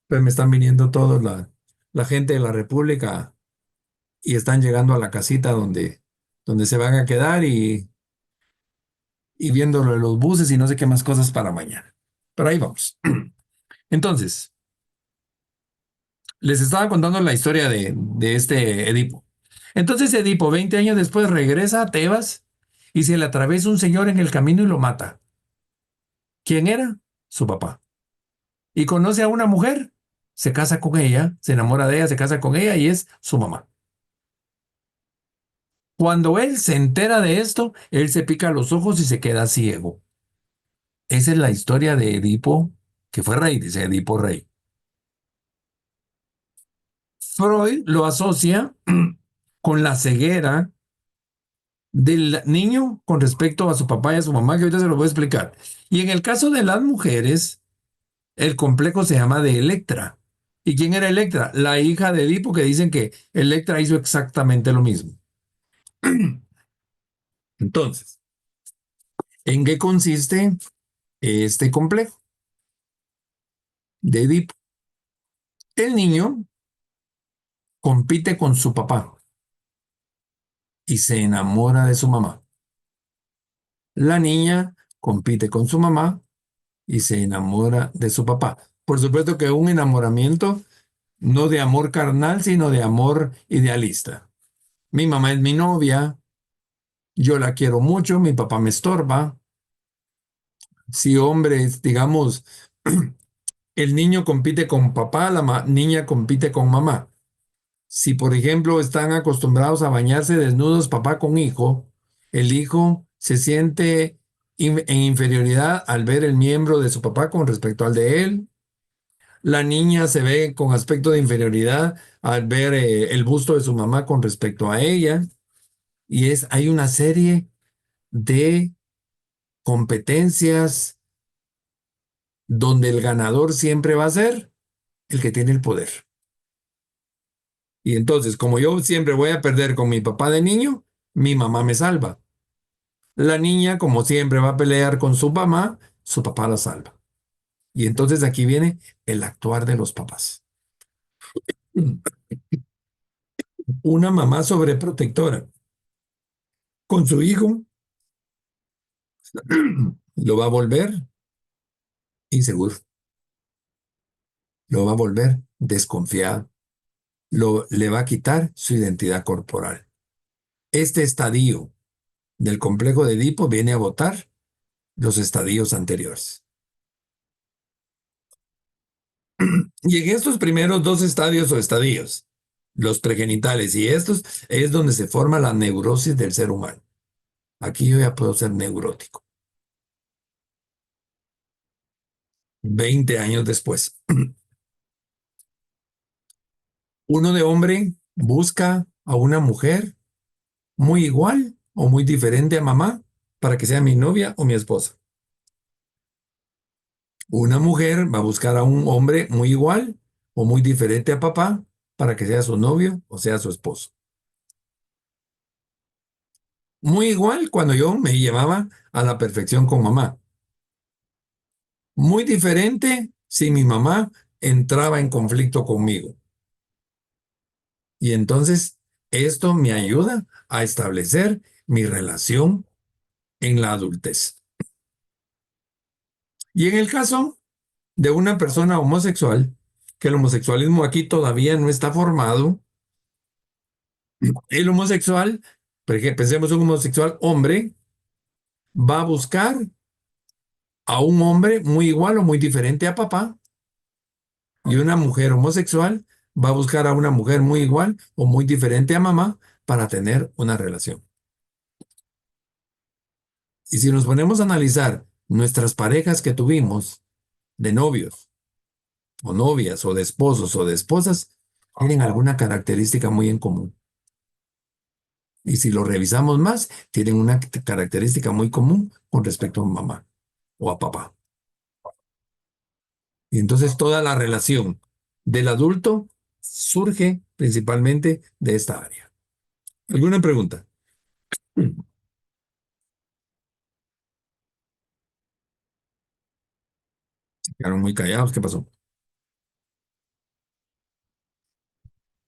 Pues me están viniendo todos la gente de la República y están llegando a la casita donde se van a quedar y viendo lo de los buses y no sé qué más cosas para mañana. Pero ahí vamos. Entonces, les estaba contando la historia de este Edipo. Entonces Edipo, 20 años después, regresa a Tebas y se le atraviesa un señor en el camino y lo mata. ¿Quién era? Su papá. Y conoce a una mujer, se casa con ella, se enamora de ella, se casa con ella y es su mamá. Cuando él se entera de esto, él se pica los ojos y se queda ciego. Esa es la historia de Edipo, que fue rey, dice Edipo rey. Freud lo asocia con la ceguera del niño con respecto a su papá y a su mamá, que ahorita se lo voy a explicar. Y en el caso de las mujeres, el complejo se llama de Electra. ¿Y quién era Electra? La hija de Edipo, que dicen que Electra hizo exactamente lo mismo. Entonces, ¿en qué consiste este complejo? de Edipo. El niño compite con su papá y se enamora de su mamá. La niña compite con su mamá y se enamora de su papá. Por supuesto que un enamoramiento no de amor carnal, sino de amor idealista. Mi mamá es mi novia, yo la quiero mucho, mi papá me estorba. Si hombres, digamos, el niño compite con papá, la niña compite con mamá. Si, por ejemplo, están acostumbrados a bañarse desnudos papá con hijo, el hijo se siente en inferioridad al ver el miembro de su papá con respecto al de él. La niña se ve con aspecto de inferioridad al ver el busto de su mamá con respecto a ella. Y hay una serie de competencias donde el ganador siempre va a ser el que tiene el poder. Y entonces, como yo siempre voy a perder con mi papá de niño, mi mamá me salva. La niña, como siempre va a pelear con su papá la salva. Y entonces aquí viene el actuar de los papás. Una mamá sobreprotectora con su hijo lo va a volver inseguro, lo va a volver desconfiado, le va a quitar su identidad corporal. Este estadio del complejo de Edipo viene a botar los estadios anteriores. Y en estos primeros dos estadios o estadios, los pregenitales y estos, es donde se forma la neurosis del ser humano. Aquí yo ya puedo ser neurótico. 20 años después. Uno de hombre busca a una mujer muy igual o muy diferente a mamá para que sea mi novia o mi esposa. Una mujer va a buscar a un hombre muy igual o muy diferente a papá para que sea su novio o sea su esposo. Muy igual cuando yo me llevaba a la perfección con mamá. Muy diferente si mi mamá entraba en conflicto conmigo. Y entonces esto me ayuda a establecer mi relación en la adultez. Y en el caso de una persona homosexual, que el homosexualismo aquí todavía no está formado, el homosexual, pensemos en un homosexual hombre, va a buscar a un hombre muy igual o muy diferente a papá, y una mujer homosexual va a buscar a una mujer muy igual o muy diferente a mamá para tener una relación. Y si nos ponemos a analizar nuestras parejas que tuvimos de novios o novias o de esposos o de esposas, tienen alguna característica muy en común. Y si lo revisamos más, tienen una característica muy común con respecto a mamá o a papá. Y entonces toda la relación del adulto surge principalmente de esta área. ¿Alguna pregunta? Quedaron muy callados. ¿Qué pasó?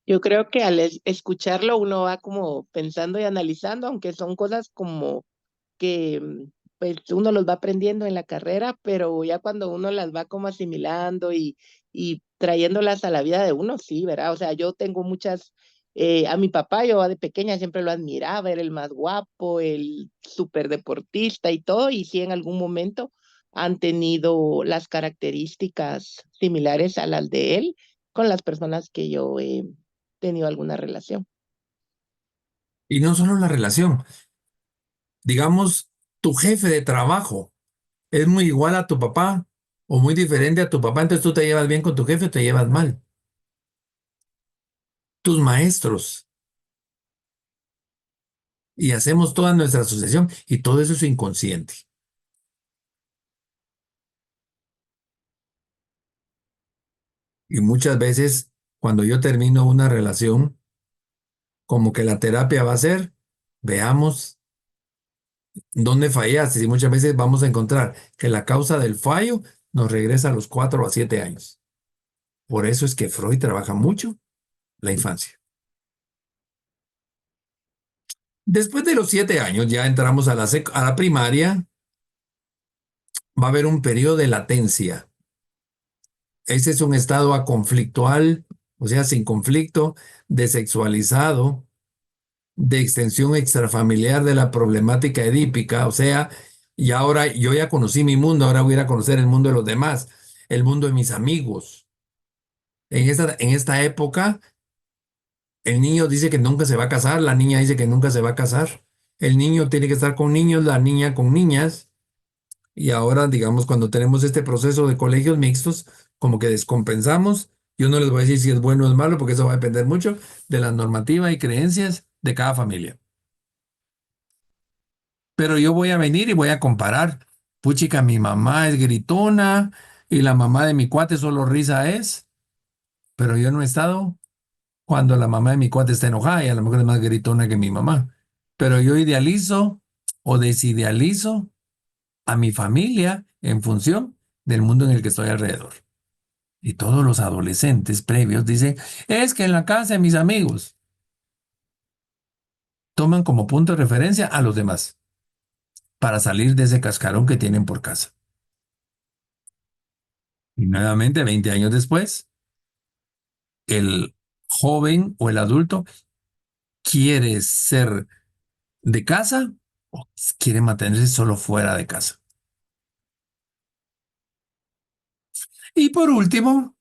Yo creo que al escucharlo uno va como pensando y analizando, aunque son cosas como que pues uno los va aprendiendo en la carrera, pero ya cuando uno las va como asimilando y trayéndolas a la vida de uno, sí, ¿verdad? O sea, yo tengo muchas, a mi papá yo de pequeña siempre lo admiraba, era el más guapo, el súper deportista y todo, y sí en algún momento han tenido las características similares a las de él con las personas que yo he tenido alguna relación. Y no solo la relación, digamos, tu jefe de trabajo es muy igual a tu papá o muy diferente a tu papá, entonces tú te llevas bien con tu jefe o te llevas mal. Tus maestros. Y hacemos toda nuestra asociación y todo eso es inconsciente. Y muchas veces cuando yo termino una relación, como que la terapia va a ser, veamos dónde fallaste. Y muchas veces vamos a encontrar que la causa del fallo nos regresa a los 4 a 7 años. Por eso es que Freud trabaja mucho la infancia. Después de los 7 años, ya entramos a la primaria, va a haber un periodo de latencia. Ese es un estado aconflictual, o sea, sin conflicto, desexualizado, de extensión extrafamiliar de la problemática edípica, o sea, y ahora yo ya conocí mi mundo, ahora voy a ir a conocer el mundo de los demás, el mundo de mis amigos. En esta época, el niño dice que nunca se va a casar, la niña dice que nunca se va a casar. El niño tiene que estar con niños, la niña con niñas. Y ahora, digamos, cuando tenemos este proceso de colegios mixtos, como que descompensamos. Yo no les voy a decir si es bueno o es malo, porque eso va a depender mucho de la normativa y creencias de cada familia. Pero yo voy a venir y voy a comparar. Puchica, mi mamá es gritona y la mamá de mi cuate solo risa es, pero yo no he estado cuando la mamá de mi cuate está enojada y a lo mejor es más gritona que mi mamá. Pero yo idealizo o desidealizo a mi familia en función del mundo en el que estoy alrededor. Y todos los adolescentes previos dicen, es que en la casa de mis amigos toman como punto de referencia a los demás para salir de ese cascarón que tienen por casa. Y nuevamente, 20 años después, el joven o el adulto quiere ser de casa o quiere mantenerse solo fuera de casa. Y por último,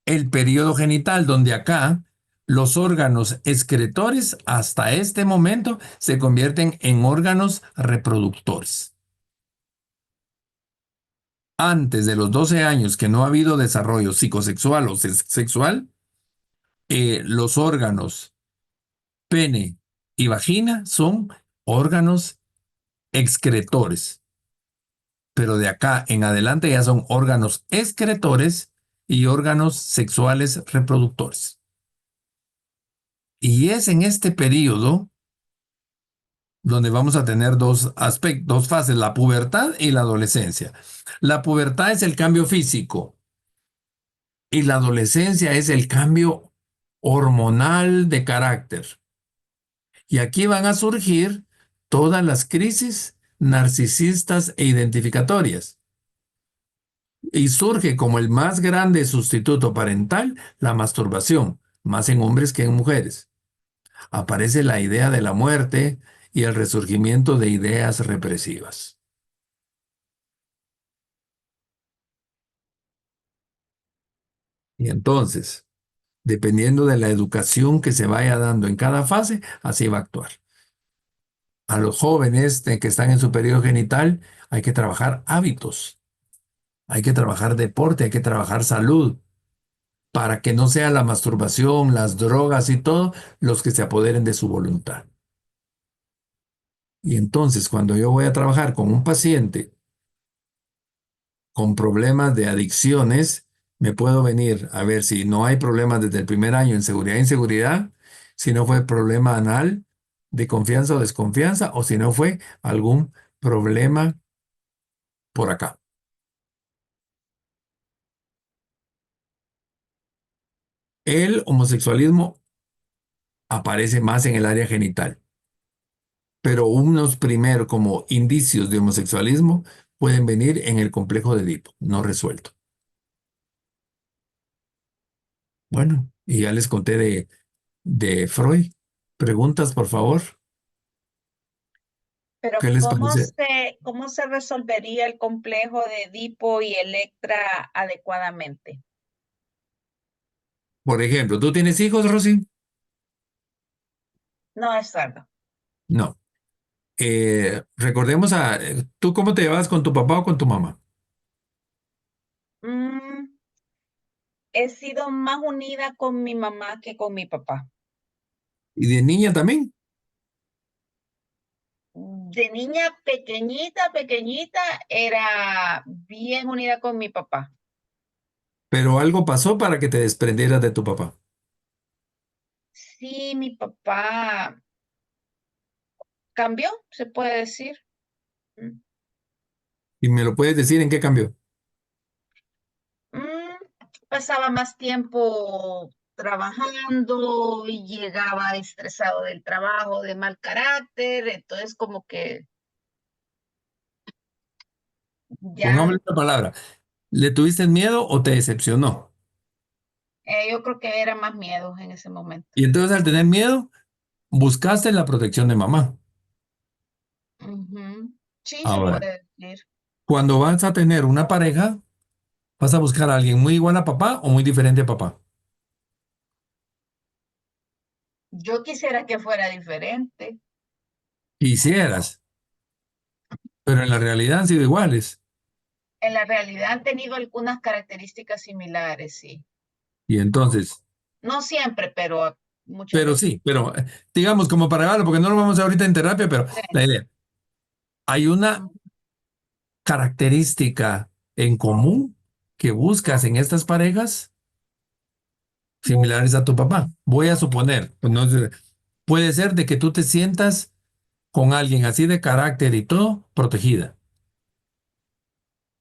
el periodo genital, donde acá los órganos excretores hasta este momento se convierten en órganos reproductores. Antes de los 12 años que no ha habido desarrollo psicosexual o sexual, los órganos pene y vagina son órganos excretores. Pero de acá en adelante ya son órganos excretores y órganos sexuales reproductores. Y es en este periodo donde vamos a tener dos aspectos, dos fases, la pubertad y la adolescencia. La pubertad es el cambio físico y la adolescencia es el cambio hormonal de carácter. Y aquí van a surgir todas las crisis narcisistas e identificatorias. Y surge como el más grande sustituto parental la masturbación, más en hombres que en mujeres. Aparece la idea de la muerte y el resurgimiento de ideas represivas. Y entonces, dependiendo de la educación que se vaya dando en cada fase, así va a actuar. A los jóvenes que están en su periodo genital hay que trabajar hábitos, hay que trabajar deporte, hay que trabajar salud, para que no sea la masturbación, las drogas y todo los que se apoderen de su voluntad. Y entonces, cuando yo voy a trabajar con un paciente con problemas de adicciones, me puedo venir a ver si no hay problemas desde el primer año en seguridad e inseguridad, si no fue problema anal de confianza o desconfianza, o si no fue algún problema por acá. El homosexualismo aparece más en el área genital, pero unos primeros como indicios de homosexualismo pueden venir en el complejo de Edipo, no resuelto. Bueno, y ya les conté de Freud. Preguntas, por favor. Pero ¿Qué les parece? cómo se resolvería el complejo de Edipo y Electra adecuadamente? Por ejemplo, ¿tú tienes hijos, Rosy? No, Eduardo. No. Recordemos ¿tú cómo te llevas con tu papá o con tu mamá? Mm, he sido más unida con mi mamá que con mi papá. ¿Y de niña también? De niña pequeñita, era bien unida con mi papá. Pero algo pasó para que te desprendieras de tu papá. Sí, mi papá cambió, se puede decir. Mm. ¿Y me lo puedes decir en qué cambió? Mm, pasaba más tiempo trabajando y llegaba estresado del trabajo, de mal carácter, entonces como que ya, Pongámosle una palabra. ¿Le tuviste miedo o te decepcionó? yo creo que era más miedo en ese momento. Y entonces al tener miedo, buscaste la protección de mamá. Ujú. Sí, se Ahora, puede decir. cuando vas a tener una pareja, vas a buscar a alguien muy igual a papá o muy diferente a papá. Yo quisiera que fuera diferente. Quisieras, pero en la realidad han sido iguales. En la realidad han tenido algunas características similares, sí. Y entonces, No siempre, pero muchas pero veces. sí, pero digamos como para verlo, porque no lo vamos a ahorita en terapia, pero la idea, hay una Ujú. característica en común que buscas en estas parejas similares a tu papá. Voy a suponer, pues no sé, puede ser de que tú te sientas con alguien así de carácter y todo, protegida,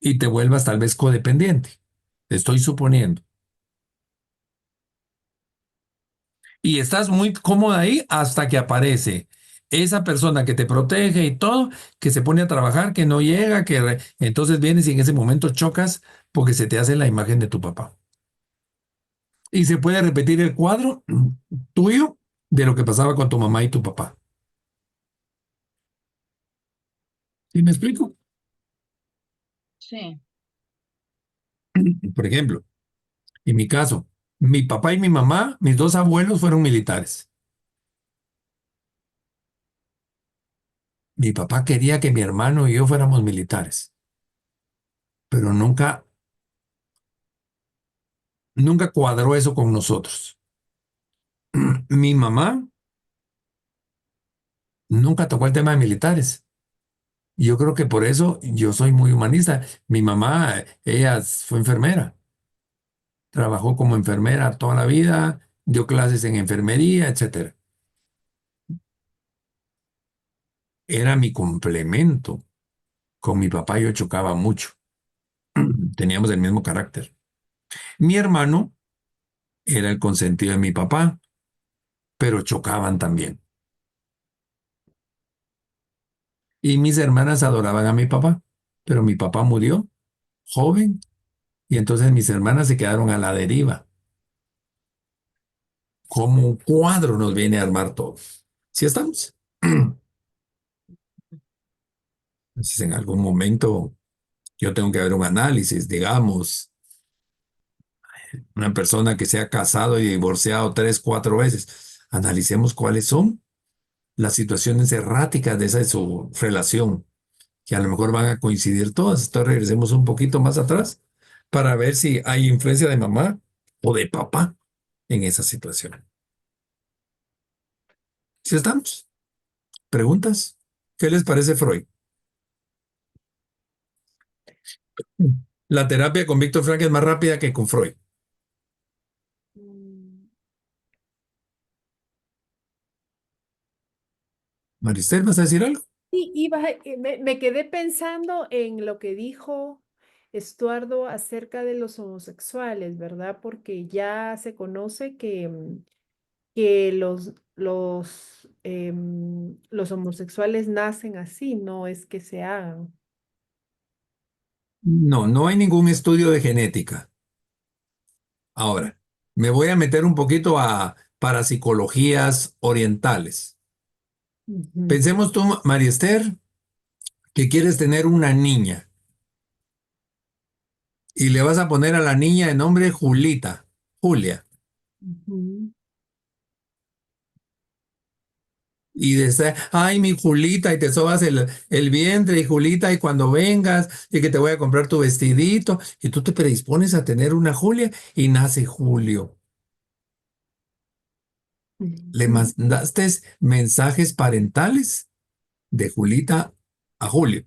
y te vuelvas tal vez codependiente. Estoy suponiendo. Y estás muy cómoda ahí hasta que aparece esa persona que te protege y todo, que se pone a trabajar, que no llega, entonces vienes y en ese momento chocas porque se te hace la imagen de tu papá. Y se puede repetir el cuadro tuyo de lo que pasaba con tu mamá y tu papá. ¿Sí me explico? Sí. Por ejemplo, en mi caso, mi papá y mi mamá, mis dos abuelos fueron militares. Mi papá quería que mi hermano y yo fuéramos militares, pero nunca cuadró eso con nosotros. Mi mamá nunca tocó el tema de militares. Y yo creo que por eso yo soy muy humanista. Mi mamá, ella fue enfermera, trabajó como enfermera toda la vida, dio clases en enfermería, etcétera. Era mi complemento. Con mi papá yo chocaba mucho. Teníamos el mismo carácter. Mi hermano era el consentido de mi papá, pero chocaban también. Y mis hermanas adoraban a mi papá, pero mi papá murió joven y entonces mis hermanas se quedaron a la deriva. Como un cuadro nos viene a armar todo. ¿Sí estamos? Entonces, en algún momento yo tengo que ver un análisis, digamos, una persona que se ha casado y divorciado 3, 4 veces. Analicemos cuáles son las situaciones erráticas de esa de su relación, que a lo mejor van a coincidir todas. Entonces regresemos un poquito más atrás para ver si hay influencia de mamá o de papá en esa situación. ¿Sí estamos? ¿Preguntas? ¿Qué les parece Freud? La terapia con Víctor Frank es más rápida que con Freud. Mm, Maristel, ¿vas a decir algo? Sí, me quedé pensando en lo que dijo Estuardo acerca de los homosexuales, ¿verdad? Porque ya se conoce que los homosexuales nacen así, no es que se hagan. No, no hay ningún estudio de genética. Ahora, me voy a meter un poquito a parapsicologías orientales. Ujú, Pensemos tú, María Esther, que quieres tener una niña y le vas a poner a la niña de nombre Julita, Julia. ujú, Y desde, ay, mi Julita, y te sobas el vientre, y Julita, y cuando vengas, y que te voy a comprar tu vestidito, y tú te predispones a tener una Julia, y nace Julio. Le ujú, mandaste mensajes parentales de Julita a Julio.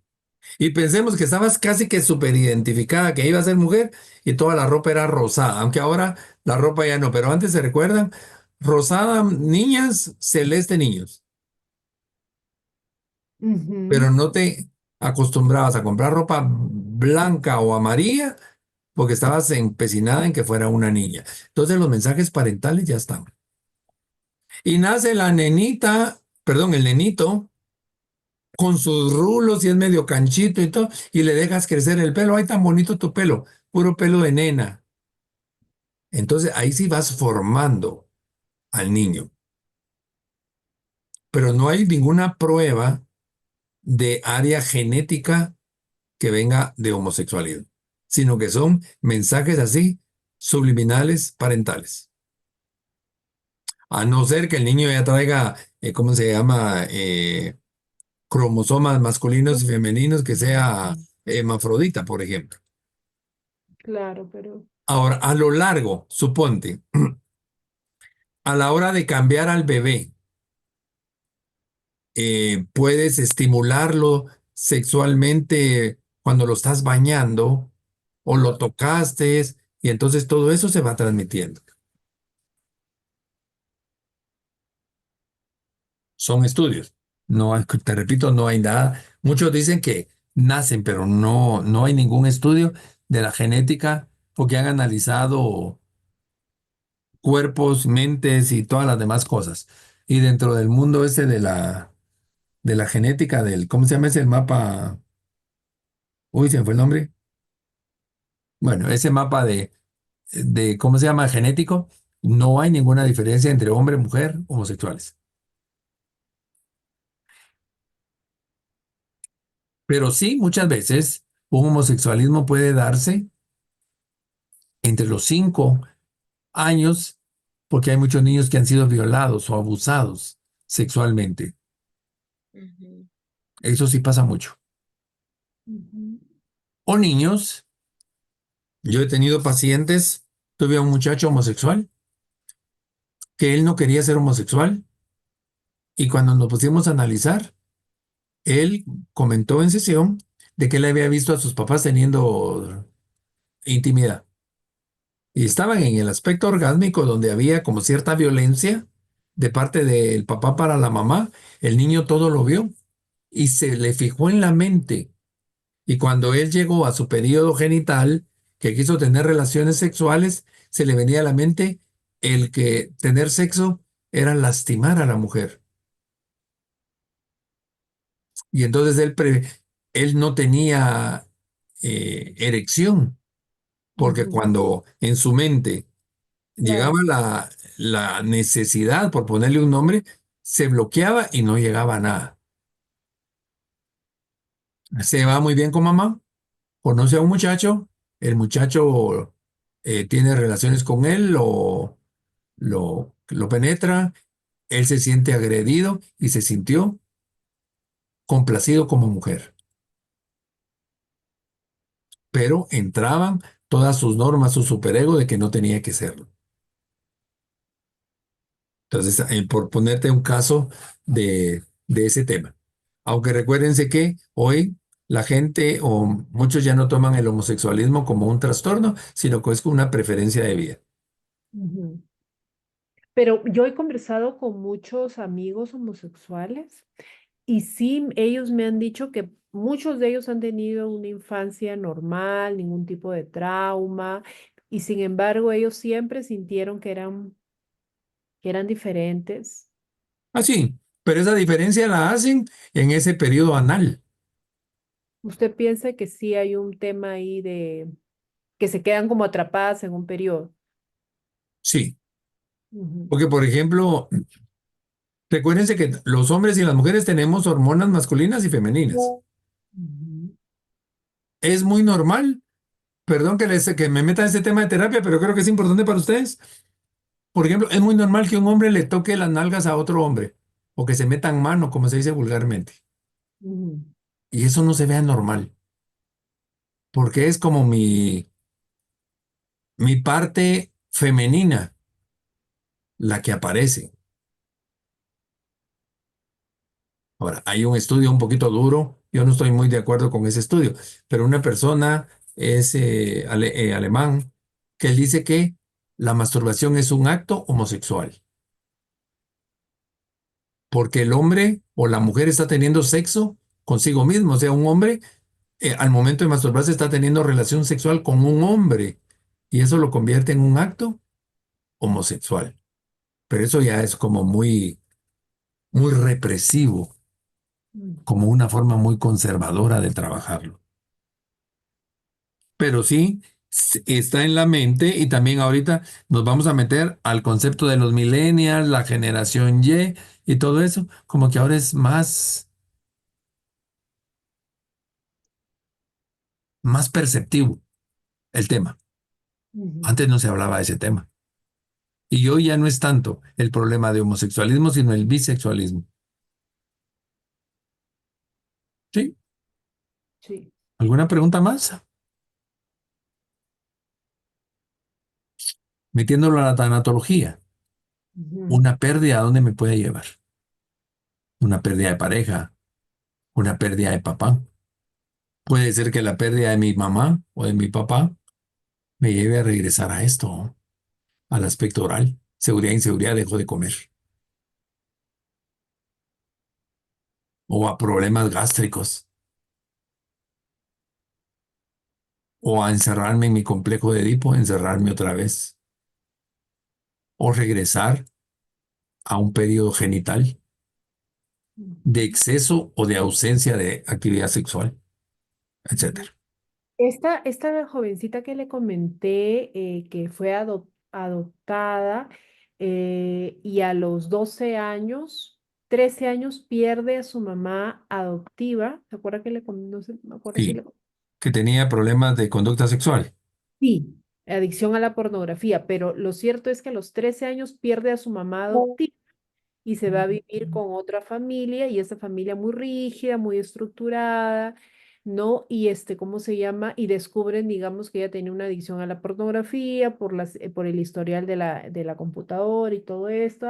Y pensemos que estabas casi que súper identificada que iba a ser mujer y toda la ropa era rosada, aunque ahora la ropa ya no, pero antes se recuerdan, rosada niñas, celeste niños, pero ujú, no te acostumbrabas a comprar ropa blanca o amarilla porque estabas empecinada en que fuera una niña. Entonces los mensajes parentales ya están. Y nace la nenita, perdón, el nenito, con sus rulos y es medio canchito y todo, y le dejas crecer el pelo. Ay, tan bonito tu pelo, puro pelo de nena. Entonces ahí sí vas formando al niño. Pero no hay ninguna prueba de área genética que venga de homosexualidad, sino que son mensajes así subliminales parentales. A no ser que el niño ya traiga, ¿cómo se llama? Cromosomas masculinos y femeninos, que sea hermafrodita, por ejemplo. Claro, pero Ahora, a lo largo, suponte, a la hora de cambiar al bebé, puedes estimularlo sexualmente cuando lo estás bañando o lo tocaste, y entonces todo eso se va transmitiendo. Son estudios. No hay, te repito, no hay nada. Muchos dicen que nacen, pero no hay ningún estudio de la genética porque han analizado cuerpos, mentes y todas las demás cosas. Y dentro del mundo ese de la genética, ¿cómo se llama ese mapa? Uy, se me fue el nombre. Bueno, ese mapa ¿cómo se llama? Genético, no hay ninguna diferencia entre hombre, mujer, homosexuales. Pero sí, muchas veces un homosexualismo puede darse entre los 5 años, porque hay muchos niños que han sido violados o abusados sexualmente. Ujú. Eso sí pasa mucho. ujú, O niños, yo he tenido pacientes, tuve a un muchacho homosexual, que él no quería ser homosexual, y cuando nos pusimos a analizar, él comentó en sesión de que él había visto a sus papás teniendo intimidad. Y estaban en el aspecto orgásmico donde había como cierta violencia de parte del papá para la mamá. El niño todo lo vio y se le fijó en la mente. Y cuando él llegó a su periodo genital, que quiso tener relaciones sexuales, se le venía a la mente el que tener sexo era lastimar a la mujer. Y entonces él no tenía erección, porque ujú, cuando en su mente llegaba claro. la necesidad, por ponerle un nombre, se bloqueaba y no llegaba a nada. Se va muy bien con mamá, conoce a un muchacho, el muchacho tiene relaciones con él, lo penetra, él se siente agredido y se sintió complacido como mujer. Pero entraban todas sus normas, su superego de que no tenía que serlo. Entonces, por ponerte un caso de ese tema. Aunque recuérdense que hoy la gente o muchos ya no toman el homosexualismo como un trastorno, sino que es una preferencia de vida. Ujú. Pero yo he conversado con muchos amigos homosexuales y sí, ellos me han dicho que muchos de ellos han tenido una infancia normal, ningún tipo de trauma, y sin embargo ellos siempre sintieron que eran diferentes. Así, pero esa diferencia la hacen en ese periodo anal. ¿Usted piensa que sí hay un tema ahí de que se quedan como atrapadas en un periodo? Sí, Ujú, porque por ejemplo, recuérdense que los hombres y las mujeres tenemos hormonas masculinas y femeninas. ujú, Es muy normal, perdón que me meta en este tema de terapia, pero creo que es importante para ustedes. Por ejemplo, es muy normal que un hombre le toque las nalgas a otro hombre o que se metan mano, como se dice vulgarmente. ujú. Y eso no se vea normal, porque es como mi parte femenina la que aparece. Ahora, hay un estudio un poquito duro, yo no estoy muy de acuerdo con ese estudio, pero una persona es alemán que él dice que la masturbación es un acto homosexual, porque el hombre o la mujer está teniendo sexo consigo mismo, o sea, un hombre al momento de masturbarse está teniendo relación sexual con un hombre y eso lo convierte en un acto homosexual. Pero eso ya es como muy represivo, Mm. como una forma muy conservadora de trabajarlo. Pero sí, está en la mente y también ahorita nos vamos a meter al concepto de los millennials, la generación Y y todo eso, como que ahora es más perceptivo el tema. Ujú. Antes no se hablaba de ese tema. Y hoy ya no es tanto el problema de homosexualismo, sino el bisexualismo. ¿Sí? Sí. ¿Alguna pregunta más? Metiéndolo a la tanatología. Ujú. Una pérdida, ¿a dónde me puede llevar? Una pérdida de pareja, una pérdida de papá. Puede ser que la pérdida de mi mamá o de mi papá me lleve a regresar a esto, ¿no? Al aspecto oral. Seguridad, inseguridad, dejo de comer. O a problemas gástricos. O a encerrarme en mi complejo de Edipo, encerrarme otra vez. O regresar a un periodo genital de Ujú. exceso o de ausencia de actividad sexual, etcétera. Esta jovencita que le comenté que fue adoptada y a los 12 años, 13 años pierde a su mamá adoptiva. ¿Se acuerda que no sé, me acuerdo si Sí, le... que tenía problemas de conducta sexual. Sí, adicción a la pornografía, pero lo cierto es que a los 13 años pierde a su mamá adoptiva y se va a vivir con otra familia y esa familia muy rígida, muy estructurada, ¿no? Y ¿cómo se llama? Y descubren, digamos, que ella tenía una adicción a la pornografía por el historial de la computadora y todo esto.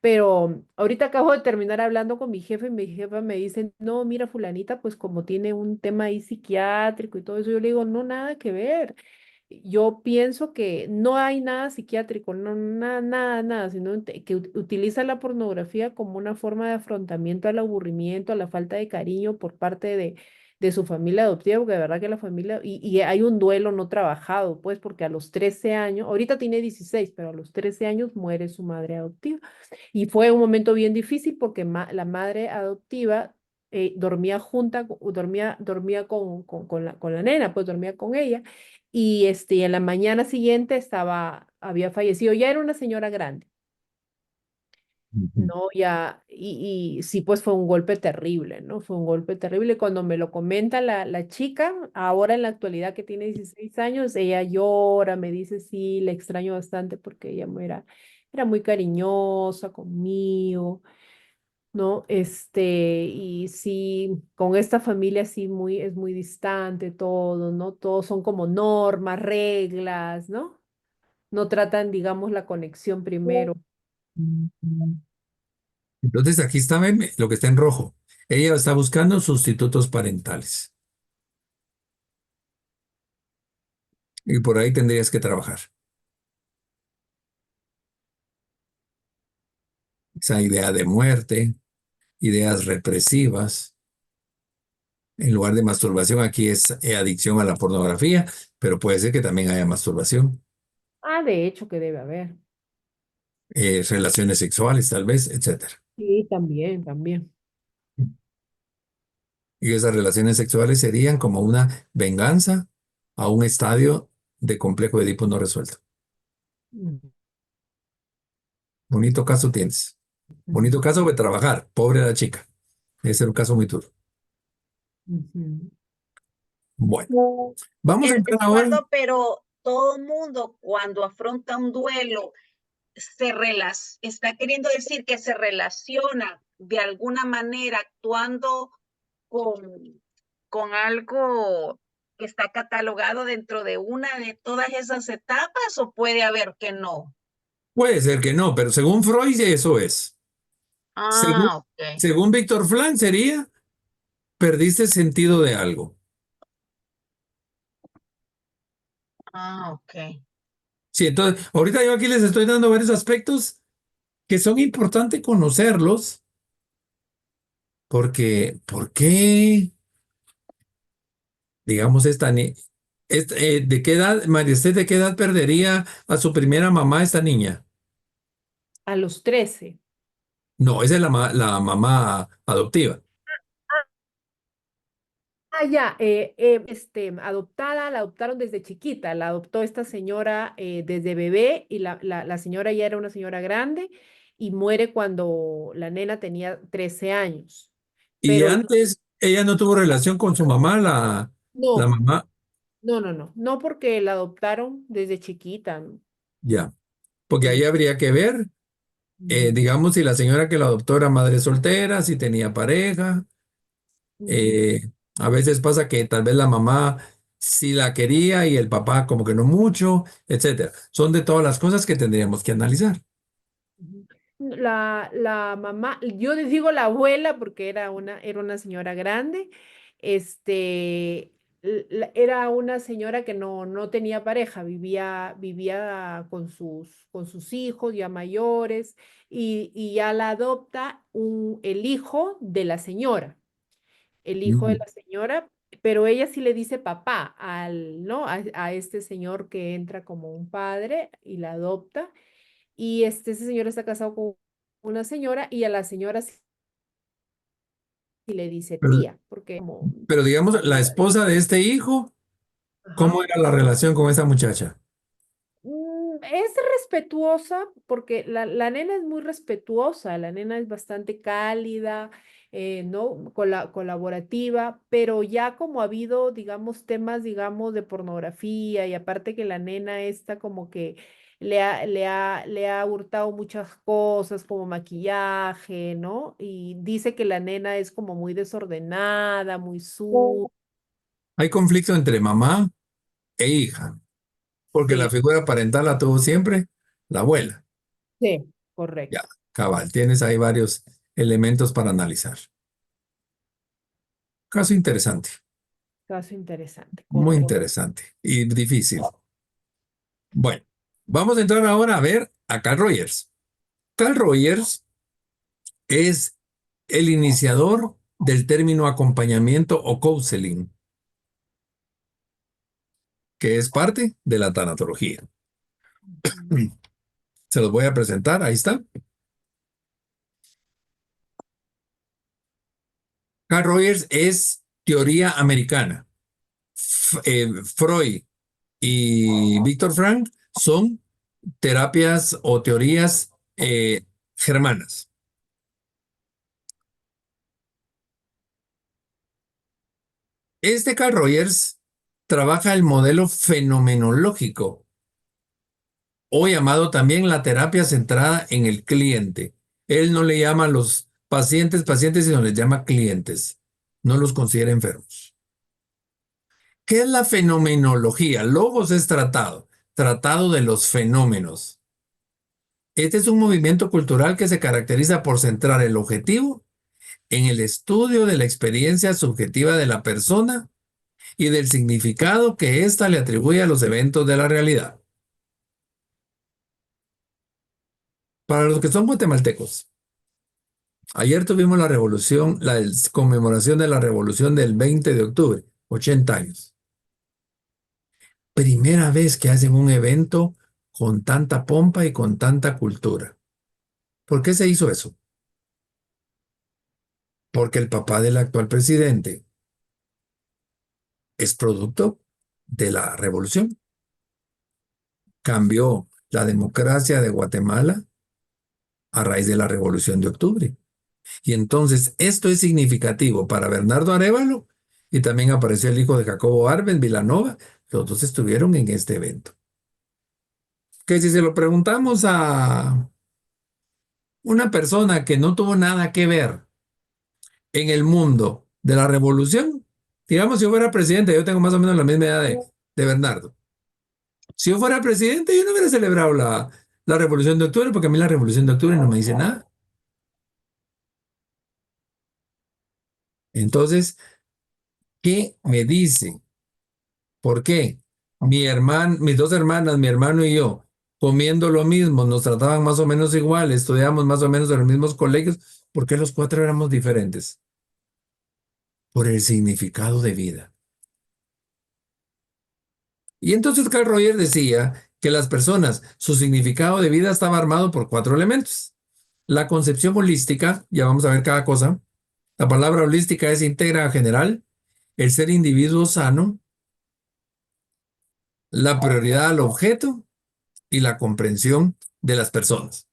Pero ahorita acabo de terminar hablando con mi jefe y mi jefa me dice, no, mira, fulanita, pues como tiene un tema ahí psiquiátrico y todo eso, yo le digo, no, nada que ver. Yo pienso que no hay nada psiquiátrico, no, nada, nada, nada, sino que utiliza la pornografía como una forma de afrontamiento al aburrimiento, a la falta de cariño por parte de su familia adoptiva, porque de verdad que la familia, y hay un duelo no trabajado, pues, porque a los 13 años, ahorita tiene 16 pero a los 13 años muere su madre adoptiva. Y fue un momento bien difícil porque la madre adoptiva dormía junta, dormía con la nena, pues dormía con ella. Y en la mañana siguiente había fallecido. Ya era una señora grande, Ujú. ¿no? Ya, y sí, pues fue un golpe terrible, ¿no? Fue un golpe terrible. Cuando me lo comenta la chica, ahora en la actualidad que tiene 16 años, ella llora, me dice, sí, le extraño bastante porque ella era muy cariñosa conmigo. ¿No? Y sí, con esta familia sí es muy distante todo, ¿no? Todos son como normas, reglas, ¿no? No tratan, digamos, la conexión primero. Entonces aquí está lo que está en rojo. Ella está buscando sustitutos parentales y por ahí tendrías que trabajar. Esa idea de muerte, ideas represivas. En lugar de masturbación, aquí es adicción a la pornografía, pero puede ser que también haya masturbación, De hecho que debe haber. relaciones sexuales tal vez, etcétera. Sí, también, también. Y esas relaciones sexuales serían como una venganza a un estadio de complejo de Edipo no resuelto. Ujú, Bonito caso tienes. ujú, Bonito caso de trabajar. Pobre la chica. Debe ser un caso muy duro. ujú. Bueno, vamos a entrar ahora. Eduardo, pero todo mundo cuando afronta un duelo está queriendo decir que se relaciona de alguna manera actuando con, con algo que está catalogado dentro de una de todas esas etapas o puede haber que no. Puede ser que no, pero según Freud eso es. Según, Ok. según Víctor Frank sería, perdiste sentido de algo. Ok. Sí, entonces, ahorita yo aquí les estoy dando varios aspectos que son importantes conocerlos, porque, ¿por qué? digamos, ¿de qué edad, María Esther, de qué edad perdería a su primera mamá esta niña? A los 13. No, esa es la mamá adoptiva. Ah, ya, adoptada, la adoptaron desde chiquita, la adoptó esta señora desde bebé y la señora ya era una señora grande y muere cuando la nena tenía 13 años. Y Pero antes ella no tuvo relación con su mamá, la no, mamá, no porque la adoptaron desde chiquita, ¿no? ya. Porque ahí Sí. habría que ver, Ujú, digamos, si la señora que la adoptó era madre soltera, si tenía pareja. ujú, Eh, a veces pasa que tal vez la mamá sí la quería y el papá como que no mucho, etcétera. Son de todas las cosas que tendríamos que analizar. ujú. La mamá, yo les digo la abuela porque era una señora grande, era una señora que no tenía pareja, vivía con sus hijos ya mayores y ya la adopta el hijo de la señora, el hijo de Mm. la señora, pero ella sí le dice papá ¿no? A este señor que entra como un padre y la adopta. Y ese señor está casado con una señora y a la señora sí le dice Pero, tía, porque como pero digamos, la amiga. esposa de este hijo, Ajá. ¿cómo era la relación con esa muchacha? Es respetuosa porque la nena es muy respetuosa, la nena es bastante cálida, ¿no? Colaborativa, pero ya como ha habido, digamos, temas, digamos, de pornografía y aparte que la nena está como que le ha hurtado muchas cosas como maquillaje, ¿no? Y dice que la nena es como muy desordenada, muy sucia. Hay conflicto entre mamá e hija, porque la Sí, figura parental la tuvo siempre la abuela. sí, Ya, correcto. cabal, tienes ahí varios elementos para analizar. Caso interesante, Caso interesante, muy correcto. interesante y difícil. Bueno, vamos a entrar ahora a ver a Carl Rogers. Carl Rogers es el iniciador del término acompañamiento o counseling, que es parte de la tanatología. Se los voy a presentar, ahí está. Carl Rogers es teoría americana. Freud y Víctor Frank son terapias o teorías germanas. Este Carl Rogers trabaja el modelo fenomenológico o llamado también la terapia centrada en el cliente. Él no le llama a los pacientes, sino les llama clientes. No los considera enfermos. ¿Qué es la fenomenología? Logos es tratado, tratado de los fenómenos. Este es un movimiento cultural que se caracteriza por centrar el objetivo en el estudio de la experiencia subjetiva de la persona y del significado que ésta le atribuye a los eventos de la realidad. Para los que son guatemaltecos, ayer tuvimos la revolución, la conmemoración de la revolución del 20 de octubre, 80 años. Primera vez que hacen un evento con tanta pompa y con tanta cultura. ¿Por qué se hizo eso? Porque el papá del actual presidente es producto de la revolución. Cambió la democracia de Guatemala a raíz de la revolución de octubre. Y entonces esto es significativo para Bernardo Arévalo y también apareció el hijo de Jacobo Arbenz, Vilanova. Los dos estuvieron en este evento. Que si se lo preguntamos a una persona que no tuvo nada que ver en el mundo de la revolución, digamos, si yo fuera presidente, yo tengo más o menos la misma edad de Bernardo. Si yo fuera presidente, yo no hubiera celebrado la revolución de octubre, porque a mí la revolución de octubre no me dice nada. Entonces, ¿qué me dice? ¿Por qué? Mis dos hermanas, mi hermano y yo, comiendo lo mismo, nos trataban más o menos igual, estudiábamos más o menos en los mismos colegios. ¿Por qué los cuatro éramos diferentes? Por el significado de vida. Y entonces Carl Rogers decía que las personas, su significado de vida estaba armado por 4 elementos. La concepción holística, ya vamos a ver cada cosa. La palabra holística es íntegra general, el ser individuo sano, la prioridad al objeto y la comprensión de las personas.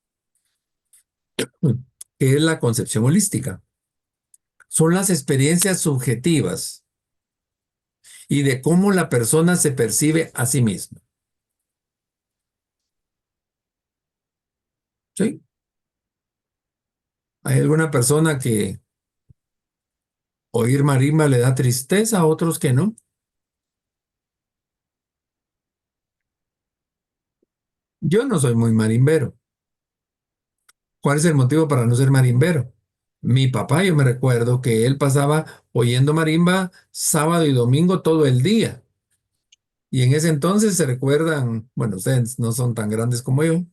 ¿Qué es la concepción holística? Son las experiencias subjetivas y de cómo la persona se percibe a sí misma. ¿Sí? ¿Hay alguna persona que oír marimba le da tristeza, a otros que no? Yo no soy muy marimbero. ¿Cuál es el motivo para no ser marimbero? Mi papá, yo me recuerdo que él pasaba oyendo marimba sábado y domingo todo el día. Y en ese entonces se recuerdan, bueno, ustedes no son tan grandes como yo.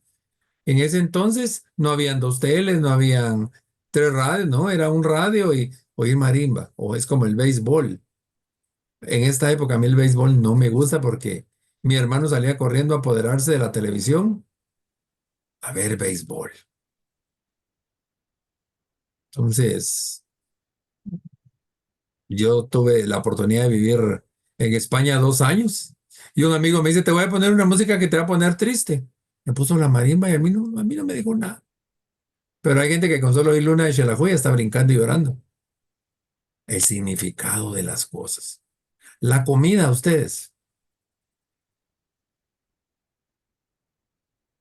En ese entonces no habían 2 teles, no habían 3 radios, no, era un radio y oír marimba. O es como el béisbol. En esta época a mí el béisbol no me gusta porque mi hermano salía corriendo a apoderarse de la televisión a ver béisbol. Entonces, yo tuve la oportunidad de vivir en España 2 años y un amigo me dice, te voy a poner una música que te va a poner triste. Me puso la marimba y a mí no me dijo nada. Pero hay gente que con solo oír Luna de Xelajuya está brincando y llorando. El significado de las cosas. La comida, ustedes.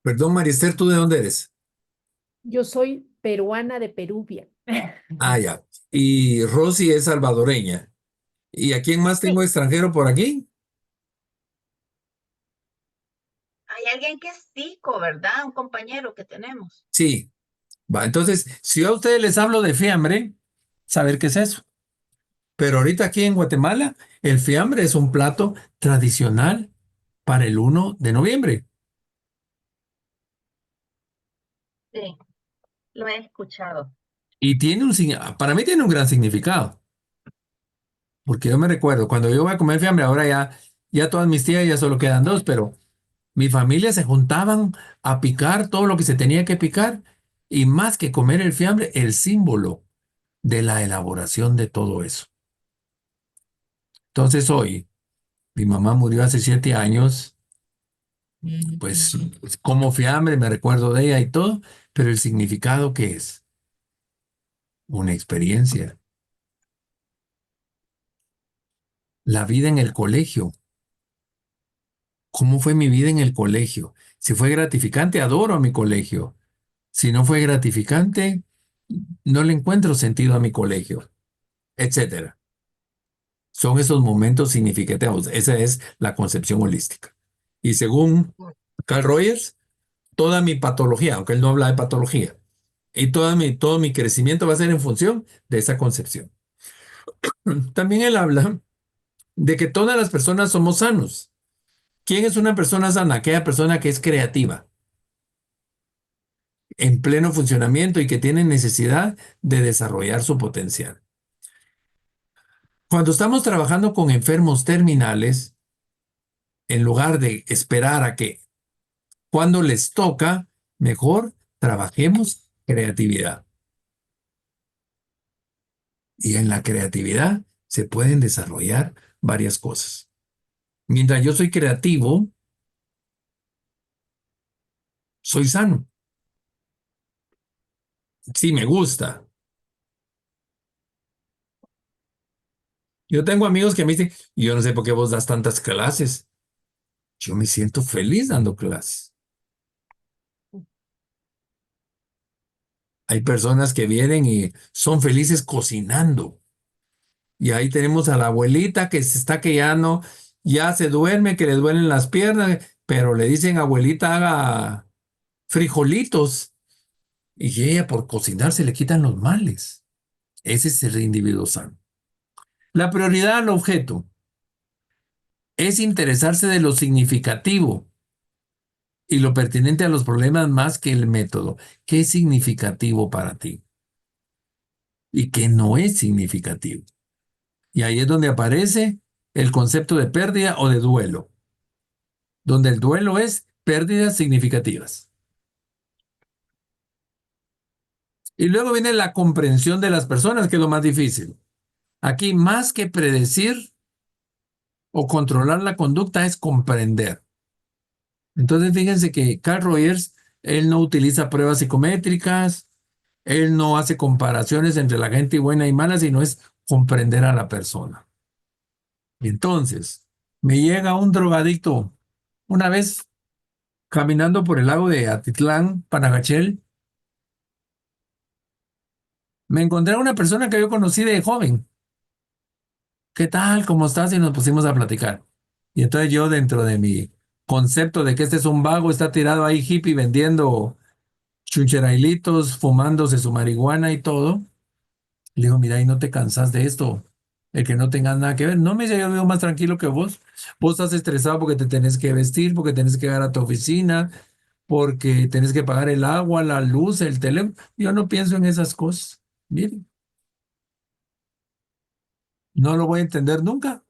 Perdón, Mariester, ¿tú de dónde eres? Yo soy peruana de Peruvia. Ah, ya. Y Rosy es salvadoreña. ¿Y a quién más tengo Sí, extranjero por aquí? Hay alguien que es tico, ¿verdad? Un compañero que tenemos. Sí. Va, entonces, si yo a ustedes les hablo de fiambre, saber qué es eso. Pero ahorita aquí en Guatemala, el fiambre es un plato tradicional para el 1 de noviembre. Sí, lo he escuchado. Y para mí tiene un gran significado. Porque yo me recuerdo, cuando yo voy a comer fiambre, ahora ya todas mis tías ya solo quedan 2, pero mi familia se juntaban a picar todo lo que se tenía que picar y más que comer el fiambre, el símbolo de la elaboración de todo eso. Entonces hoy, mi mamá murió hace 7 años, pues como fiambre, me recuerdo de ella y todo, pero el significado ¿qué es? Una experiencia. La vida en el colegio. ¿Cómo fue mi vida en el colegio? Si fue gratificante, adoro a mi colegio. Si no fue gratificante, no le encuentro sentido a mi colegio, etcétera. Son esos momentos significativos. Esa es la concepción holística. Y según Carl Rogers, toda mi patología, aunque él no habla de patología, y todo mi crecimiento va a ser en función de esa concepción. También él habla de que todas las personas somos sanos. ¿Quién es una persona sana? Aquella persona que es creativa, en pleno funcionamiento y que tiene necesidad de desarrollar su potencial. Cuando estamos trabajando con enfermos terminales, en lugar de esperar a que cuando les toca, mejor trabajemos creatividad. Y en la creatividad se pueden desarrollar varias cosas. Mientras yo soy creativo, soy sano. Sí, me gusta. Yo tengo amigos que me dicen, yo no sé por qué vos das tantas clases. Yo me siento feliz dando clases. Hay personas que vienen y son felices cocinando. Y ahí tenemos a la abuelita que se está que ya se duerme, que le duelen las piernas, pero le dicen, abuelita, haga frijolitos. Y ella por cocinar se le quitan los males. Ese es el individuo sano. La prioridad al objeto es interesarse de lo significativo y lo pertinente a los problemas más que el método. ¿Qué es significativo para ti? Y qué no es significativo. Y ahí es donde aparece el concepto de pérdida o de duelo. donde el duelo es pérdidas significativas. Y luego viene la comprensión de las personas, que es lo más difícil. Aquí, más que predecir o controlar la conducta, es comprender. Entonces, fíjense que Carl Rogers, él no utiliza pruebas psicométricas, él no hace comparaciones entre la gente buena y mala, sino es comprender a la persona. Y entonces, me llega un drogadicto una vez caminando por el lago de Atitlán, Panajachel. Me encontré a una persona que yo conocí de joven. ¿Qué tal? ¿Cómo estás? Y nos pusimos a platicar. Y entonces yo, dentro de mi concepto de que este es un vago, está tirado ahí hippie vendiendo chuncherailitos, fumándose su marihuana y todo. Le digo, mira, ¿y no te cansas de esto? El que no tengas nada que ver. No, me dice, yo vivo más tranquilo que vos. Vos estás estresado porque te tenés que vestir, porque tenés que llegar a tu oficina, porque tenés que pagar el agua, la luz, el teléfono. Yo no pienso en esas cosas. Mire, no lo voy a entender nunca,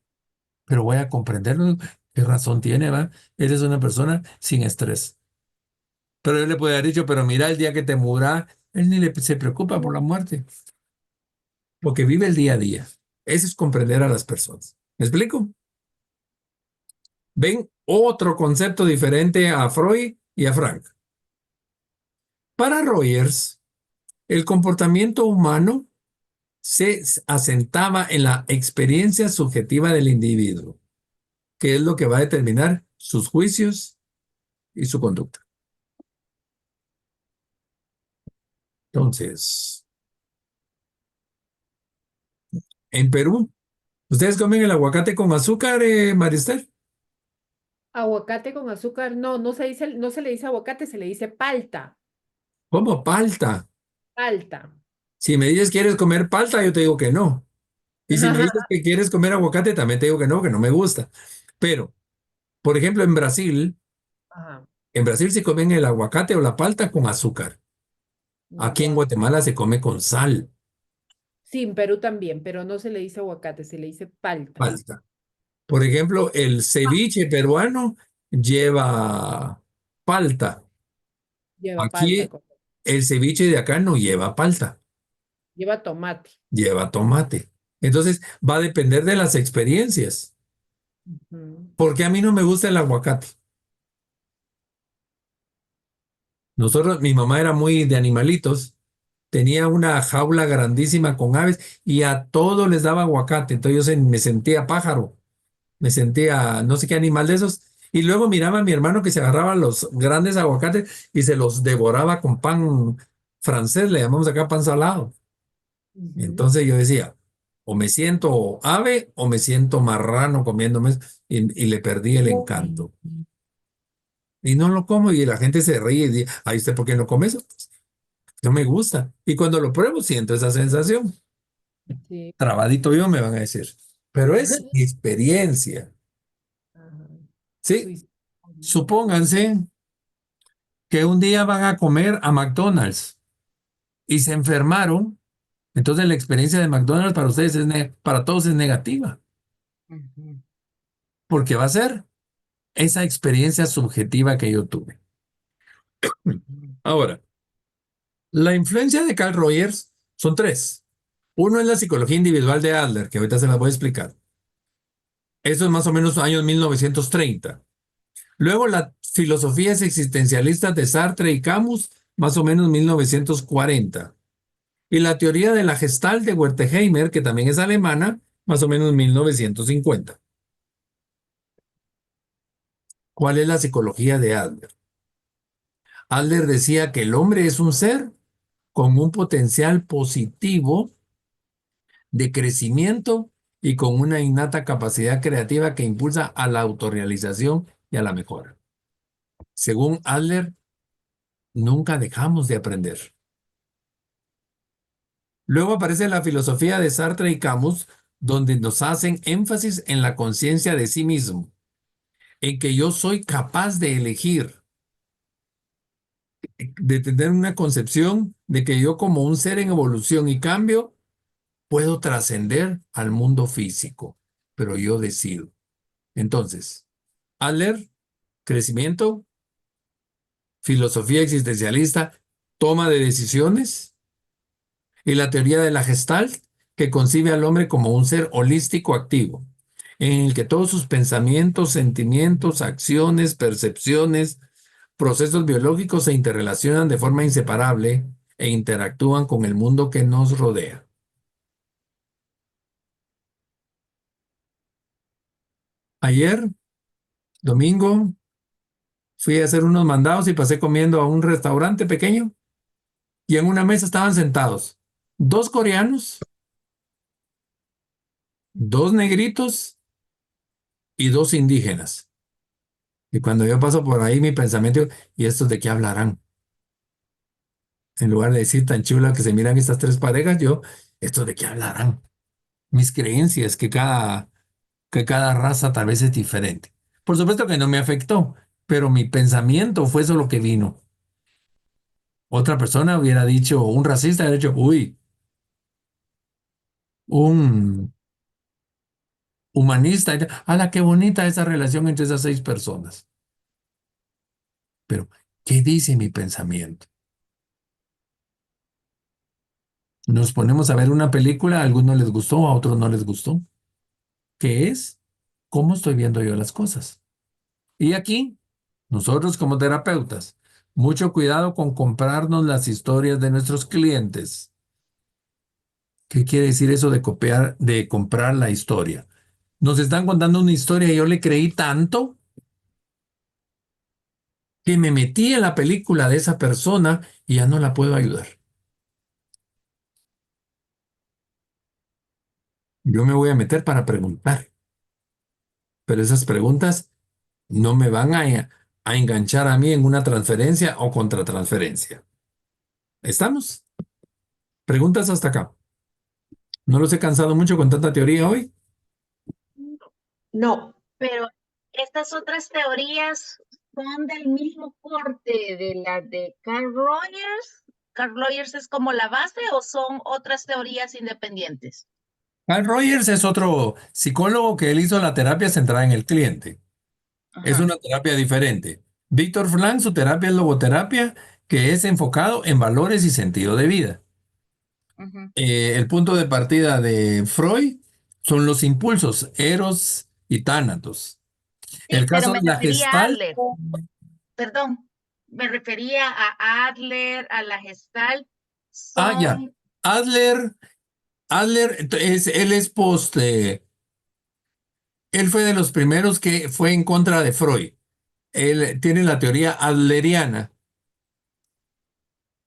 pero voy a comprenderlo. ¿Qué razón tiene, va? Eres una persona sin estrés. Pero yo le puedo haber dicho, pero mira, el día que te muera, él ni se preocupa por la muerte, porque vive el día a día. Eso es comprender a las personas. ¿Me explico? Ven otro concepto diferente a Freud y a Frank. Para Rogers, el comportamiento humano se asentaba en la experiencia subjetiva del individuo, que es lo que va a determinar sus juicios y su conducta. Entonces, en Perú, ¿ustedes comen el aguacate con azúcar, Maristel? Aguacate con azúcar, no, no se le dice aguacate, se le dice palta. ¿Cómo palta? Palta. Si me dices quieres comer palta, yo te digo que no. Y si me dices que quieres comer aguacate, también te digo que no me gusta. Pero, por ejemplo, Ajá. en Brasil se comen el aguacate o la palta con azúcar. Aquí en Guau. Guatemala se come con sal, Sí, en Perú también, pero no se le dice aguacate, se le dice palta. palta. Por ejemplo, el ceviche peruano lleva palta. Lleva palta, Aquí el ceviche de acá no lleva palta, lleva tomate. lleva tomate. Entonces va a depender de las experiencias. Ujú. Porque a mí no me gusta el aguacate. Mi mamá era muy de animalitos, tenía una jaula grandísima con aves y a todos les daba aguacate. Entonces me sentía pájaro, me sentía no sé qué animal de esos. Y luego miraba a mi hermano que se agarraba los grandes aguacates y se los devoraba con pan francés, le llamamos acá pan salado. Ujú. Entonces yo decía, o me siento ave o me siento marrano comiéndome eso, y le perdí el encanto. Y no lo como y la gente se ríe y dice, ay, ¿usted por qué no come eso? No me gusta. Y cuando lo pruebo siento esa sensación. Sí. Trabadito yo me van a decir. Pero es experiencia. Ajá. Sí, Uy, sí. supónganse que un día van a comer a McDonald's y se enfermaron. Entonces la experiencia de McDonald's para ustedes para todos es negativa. Ujú. Porque va a ser esa experiencia subjetiva que yo tuve. Ahora, la influencia de Carl Rogers son tres. Uno es la psicología individual de Adler, que ahorita se la voy a explicar. Eso es más o menos años 1930. Luego las filosofías existencialistas de Sartre y Camus, más o menos 1940. Y la teoría de la Gestalt de Wertheimer, que también es alemana, más o menos 1950. ¿Cuál es la psicología de Adler? Adler decía que el hombre es un ser con un potencial positivo de crecimiento y con una innata capacidad creativa que impulsa a la autorrealización y a la mejora. Según Adler, nunca dejamos de aprender. Luego aparece la filosofía de Sartre y Camus, donde nos hacen énfasis en la conciencia de sí mismo, en que yo soy capaz de elegir, de tener una concepción de que yo como un ser en evolución y cambio puedo trascender al mundo físico, pero yo decido. Entonces, Adler crecimiento, filosofía existencialista, toma de decisiones, y la teoría de la Gestalt, que concibe al hombre como un ser holístico activo, en el que todos sus pensamientos, sentimientos, acciones, percepciones, procesos biológicos se interrelacionan de forma inseparable e interactúan con el mundo que nos rodea. Ayer, domingo, fui a hacer unos mandados y pasé comiendo a un restaurante pequeño y en una mesa estaban sentados dos coreanos, dos negritos y dos indígenas. Y cuando yo paso por ahí, mi pensamiento, ¿y estos de qué hablarán? En lugar de decir tan chula que se miran estas tres parejas, yo, ¿estos de qué hablarán? Mis creencias, que cada raza tal vez es diferente. Por supuesto que no me afectó, pero mi pensamiento fue eso lo que vino. Otra persona hubiera dicho, un racista hubiera dicho, uy, un humanista, ¡hala, qué bonita esa relación entre esas seis personas! Pero, ¿qué dice mi pensamiento? Nos ponemos a ver una película, a algunos les gustó, a otros no les gustó. ¿Qué es? ¿Cómo estoy viendo yo las cosas? Y aquí, nosotros como terapeutas, mucho cuidado con comprarnos las historias de nuestros clientes. ¿Qué quiere decir eso de copiar, de comprar la historia? Nos están contando una historia y yo le creí tanto que me metí en la película de esa persona y ya no la puedo ayudar. Yo me voy a meter para preguntar, pero esas preguntas no me van a enganchar a mí en una transferencia o contratransferencia. ¿Estamos? Preguntas hasta acá. ¿No los he cansado mucho con tanta teoría hoy? No, Pero estas otras teorías son del mismo corte de las de Carl Rogers. ¿Carl Rogers es como la base o son otras teorías independientes? Carl Rogers es otro psicólogo que él hizo la terapia centrada en el cliente. Es Ajá. una terapia diferente. Víctor Frank, su terapia es logoterapia, que es enfocado en valores y sentido de vida. Ujú. El punto de partida de Freud son los impulsos, eros y tánatos. El Sí, pero caso me de la refería a Gestalt, Adler. Perdón, me refería a Adler, a la Gestalt. ya, Son, Adler, él es él fue de los primeros que fue en contra de Freud. Él tiene la teoría adleriana.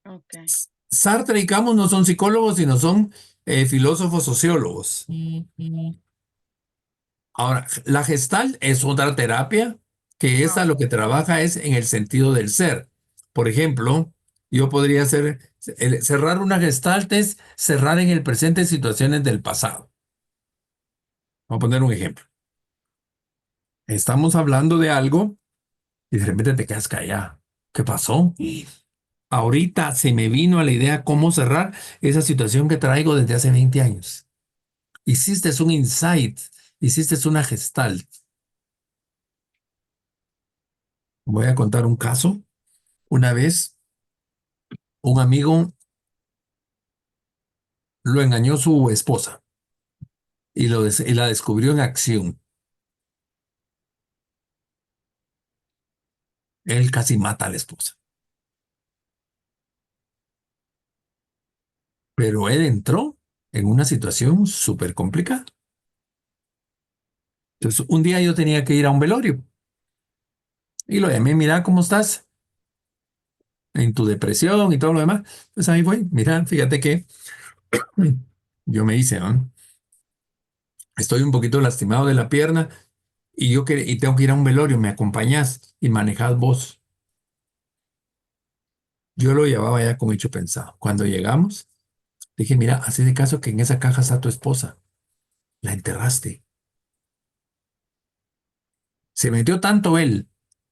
okay. Sartre y Camus no son psicólogos, sino son filósofos sociólogos. Ahora, la Gestalt es otra terapia que esta Ah, lo que trabaja es en el sentido del ser. Por ejemplo, yo podría cerrar una Gestalt es cerrar en el presente situaciones del pasado. Voy a poner un ejemplo. Estamos hablando de algo y de repente te quedas callado. ¿Qué pasó? Ahorita se me vino a la idea cómo cerrar esa situación que traigo desde hace 20 años. Hiciste un insight, hiciste una Gestalt. Voy a contar un caso. Una vez, un amigo lo engañó su esposa y la descubrió en acción. Él casi mata a la esposa. Pero él entró en una situación súper complicada. Entonces, un día yo tenía que ir a un velorio y lo llamé, mira, ¿cómo estás? En tu depresión y todo lo demás. Pues ahí voy, mira, fíjate que yo me hice, ¿no? Estoy un poquito lastimado de la pierna y tengo que ir a un velorio, ¿me acompañás? Y manejás vos. Yo lo llevaba ya con hecho pensado. Cuando llegamos, dije, mira, así de caso que en esa caja está tu esposa. La enterraste. Se metió tanto él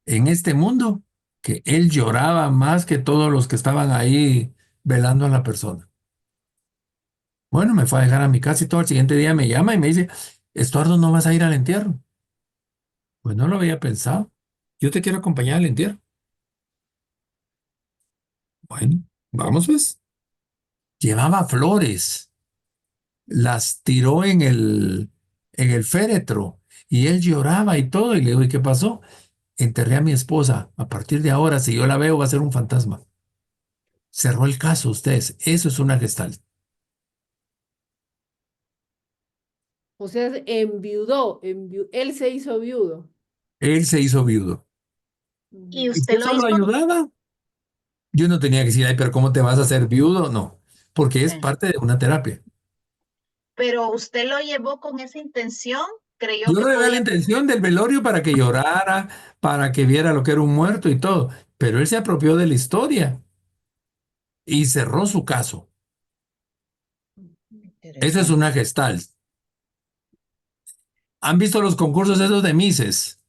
en este mundo que él lloraba más que todos los que estaban ahí velando a la persona. Bueno, me fue a dejar a mi casa y todo el siguiente día me llama y me dice, Estuardo, ¿no vas a ir al entierro? Pues no lo había pensado. Yo te quiero acompañar al entierro. Bueno, vamos pues. Llevaba flores, las tiró en el féretro y él lloraba y todo. Y le digo, ¿y qué pasó? Enterré a mi esposa. A partir de ahora, si yo la veo, va a ser un fantasma. Cerró el caso, ustedes. Eso es una gestalt. O sea, enviudó, él se hizo viudo. Él se hizo viudo. ¿Y Ujú. ¿Y usted qué lo solo hizo? ayudaba? Yo no tenía que decir, ay, pero ¿cómo te vas a hacer viudo? No, porque es Eh, parte de una terapia. Pero usted lo llevó con esa intención, creyó Yo que le da la podía. intención del velorio para que llorara, para que viera lo que era un muerto y todo, pero él se apropió de la historia y cerró su caso. Esa es Interesante. una gestalt. ¿Han visto los concursos esos de Mises?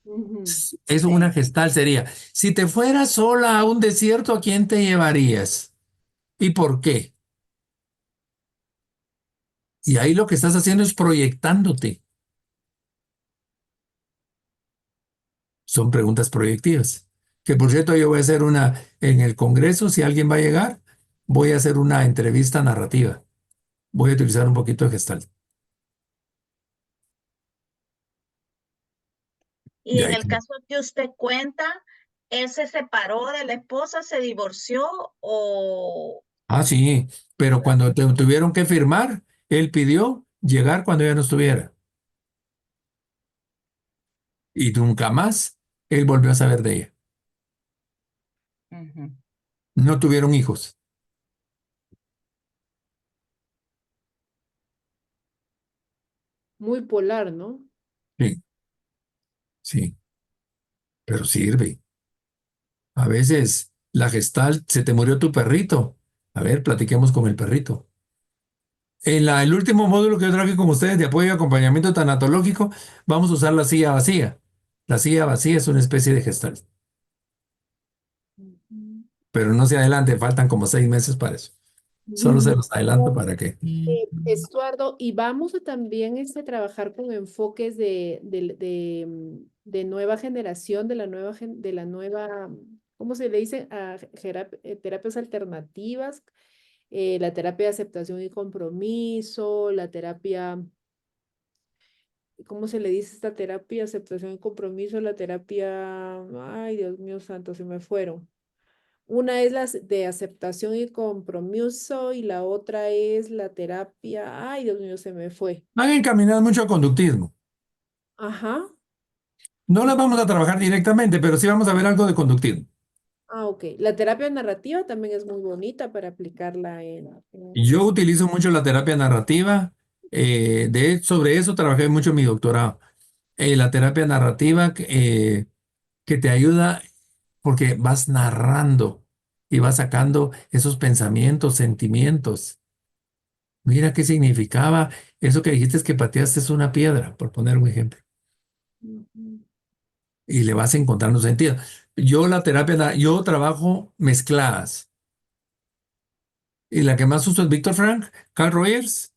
Ujú. Es una Sí. gestal, sería, si te fueras sola a un desierto, ¿a quién te llevarías? ¿Y por qué? Y ahí lo que estás haciendo es proyectándote. Son preguntas proyectivas. Que por cierto, yo voy a hacer una en el Congreso, si alguien va a llegar, voy a hacer una entrevista narrativa. Voy a utilizar un poquito de Gestalt. Y Y en ahí. el caso que usted cuenta, ¿él se separó de la esposa, se divorció o Ah, sí, pero cuando tuvieron que firmar, él pidió llegar cuando ella no estuviera. Y nunca más él volvió a saber de ella. Ujú. No tuvieron hijos. Muy polar, ¿no? Sí, sí, pero sirve. A veces la Gestalt, se te murió tu perrito. A ver, platiquemos con el perrito. El último módulo que yo traje con ustedes de apoyo y acompañamiento tanatológico, vamos a usar la silla vacía. La silla vacía es una especie de Gestalt, Ujú. pero no se adelante, faltan como 6 meses para eso. Solo se los adelanto para que. Estuardo, y vamos a también trabajar con enfoques de nueva generación, de la nueva, ¿cómo se le dice? Terapias alternativas, la terapia de aceptación y compromiso, la terapia, ¿cómo se le dice esta terapia? Aceptación y compromiso, la terapia, ay, Dios mío santo, se me fueron. Una es la de aceptación y compromiso y la otra es la terapia. Ay, Dios mío, se me fue. Van encaminadas mucho a conductismo. Ajá. No las vamos a trabajar directamente, pero sí vamos a ver algo de conductismo. Ah, ok. La terapia narrativa también es muy bonita para aplicarla Yo utilizo mucho la terapia narrativa. Sobre eso trabajé mucho en mi doctorado. La terapia narrativa que te ayuda porque vas narrando y vas sacando esos pensamientos, sentimientos. Mira qué significaba eso que dijiste es que pateaste es una piedra, por poner un ejemplo, Ujú. y le vas encontrando sentido. Yo trabajo mezcladas y la que más uso es Víctor Frank, Carl Rogers,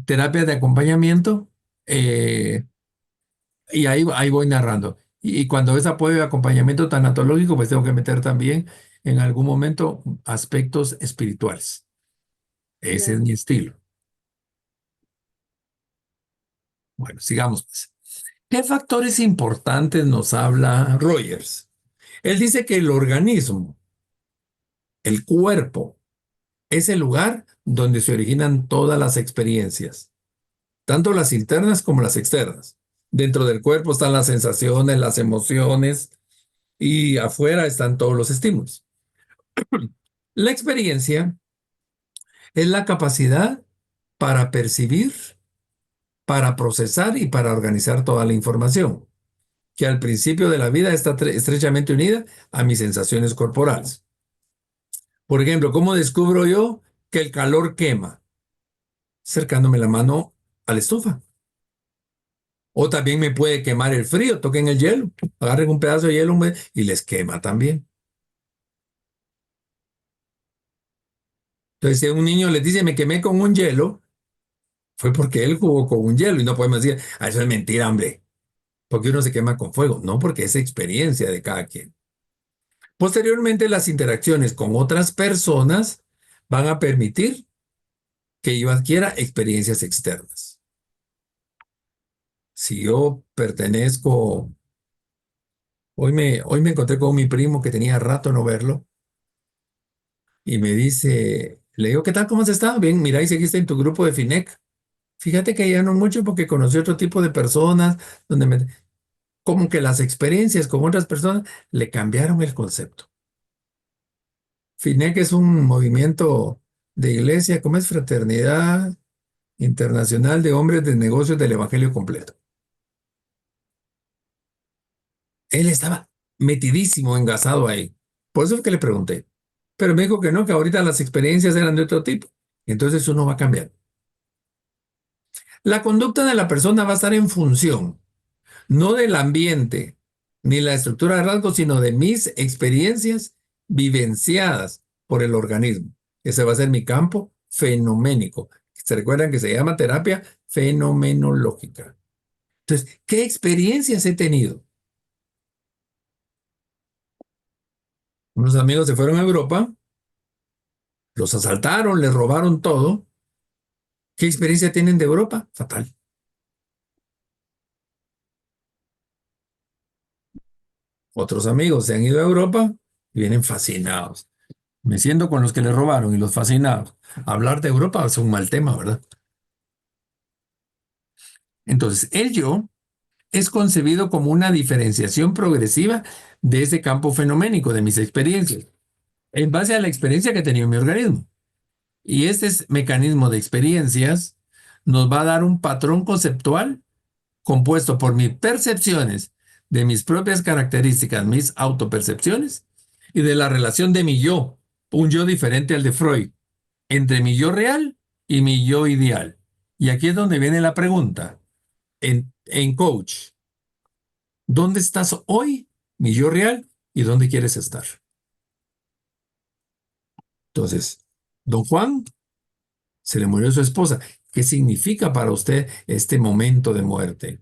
terapia de acompañamiento, eh, y ahí voy narrando. Y cuando es apoyo de acompañamiento tanatológico, pues tengo que meter también en algún momento aspectos espirituales. Ese es Claro. mi estilo. Bueno, sigamos pues. ¿Qué factores importantes nos habla Rogers? Él dice que el organismo, el cuerpo, es el lugar donde se originan todas las experiencias, tanto las internas como las externas. Dentro del cuerpo están las sensaciones, las emociones y afuera están todos los estímulos. La experiencia es la capacidad para percibir, para procesar y para organizar toda la información, que al principio de la vida está estrechamente unida a mis sensaciones corporales. Por ejemplo, ¿cómo descubro yo que el calor quema? Acercándome la mano a la estufa. O también me puede quemar el frío, toquen el hielo, agarren un pedazo de hielo y les quema también. Entonces, si a un niño les dice me quemé con un hielo, fue porque él jugó con un hielo y no podemos decir, ah, eso es mentira, hombre. porque uno se quema con fuego, no, porque es experiencia de cada quien. Posteriormente, las interacciones con otras personas van a permitir que yo adquiera experiencias externas. Si yo pertenezco, hoy me encontré con mi primo que tenía rato no verlo y me dice, le digo, ¿qué tal? ¿Cómo has estado? Bien, mira, y seguiste en tu grupo de FINEC. Fíjate que ya no mucho porque conocí otro tipo de personas, como que las experiencias con otras personas le cambiaron el concepto. FINEC es un movimiento de iglesia, ¿cómo es? Fraternidad Internacional de Hombres de Negocios del Evangelio Completo. Él estaba metidísimo, engasado ahí. Por eso es que le pregunté. Pero me dijo que no, que ahorita las experiencias eran de otro tipo. Entonces uno va a cambiar. La conducta de la persona va a estar en función, no del ambiente, ni la estructura de rasgos, sino de mis experiencias vivenciadas por el organismo. Ese va a ser mi campo fenoménico. ¿Se recuerdan que se llama terapia fenomenológica? Entonces, ¿qué experiencias he tenido? Unos amigos se fueron a Europa, los asaltaron, les robaron todo. ¿Qué experiencia tienen de Europa? Fatal. Otros amigos se han ido a Europa y vienen fascinados. Me siento con los que les robaron y los fascinados. Hablar de Europa es un mal tema, ¿verdad? Entonces, el yo es concebido como una diferenciación progresiva de ese campo fenoménico, de mis experiencias, en base a la experiencia que he tenido en mi organismo. Y este mecanismo de experiencias nos va a dar un patrón conceptual compuesto por mis percepciones de mis propias características, mis autopercepciones, y de la relación de mi yo, un yo diferente al de Freud, entre mi yo real y mi yo ideal. Y aquí es donde viene la pregunta, en coach, ¿dónde estás hoy, mi yo real, y dónde quieres estar? Entonces, don Juan se le murió su esposa. ¿Qué significa para usted este momento de muerte?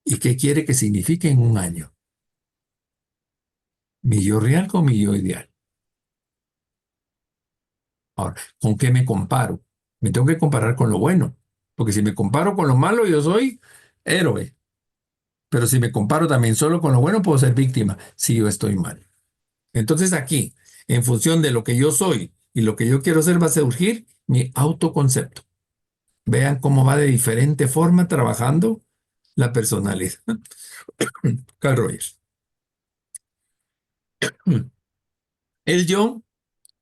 ¿Y qué quiere que signifique en un año? ¿Mi yo real con mi yo ideal? Ahora, ¿con qué me comparo? Me tengo que comparar con lo bueno, porque si me comparo con lo malo, yo soy héroe. Pero si me comparo también solo con lo bueno, puedo ser víctima si yo estoy mal. Entonces aquí, en función de lo que yo soy y lo que yo quiero ser, va a surgir mi autoconcepto. Vean cómo va de diferente forma trabajando la personalidad. Carl Rogers. El yo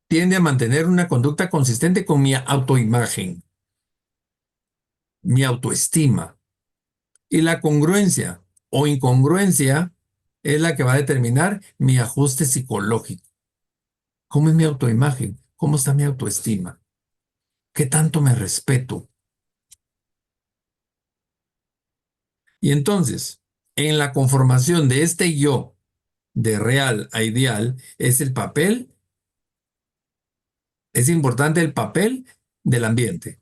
tiende a mantener una conducta consistente con mi autoimagen, mi autoestima. Y la congruencia o incongruencia es la que va a determinar mi ajuste psicológico. ¿Cómo es mi autoimagen? ¿Cómo está mi autoestima? ¿Qué tanto me respeto? Y entonces, en la conformación de este yo, de real a ideal, es el papel, es importante el papel del ambiente,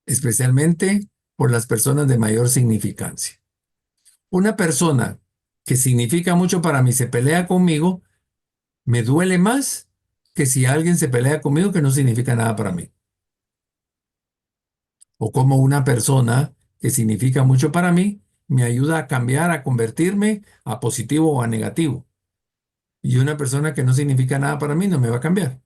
especialmente por las personas de mayor significancia. Una persona que significa mucho para mí se pelea conmigo, me duele más que si alguien se pelea conmigo que no significa nada para mí. O como una persona que significa mucho para mí me ayuda a cambiar, a convertirme a positivo o a negativo. Y una persona que no significa nada para mí no me va a cambiar.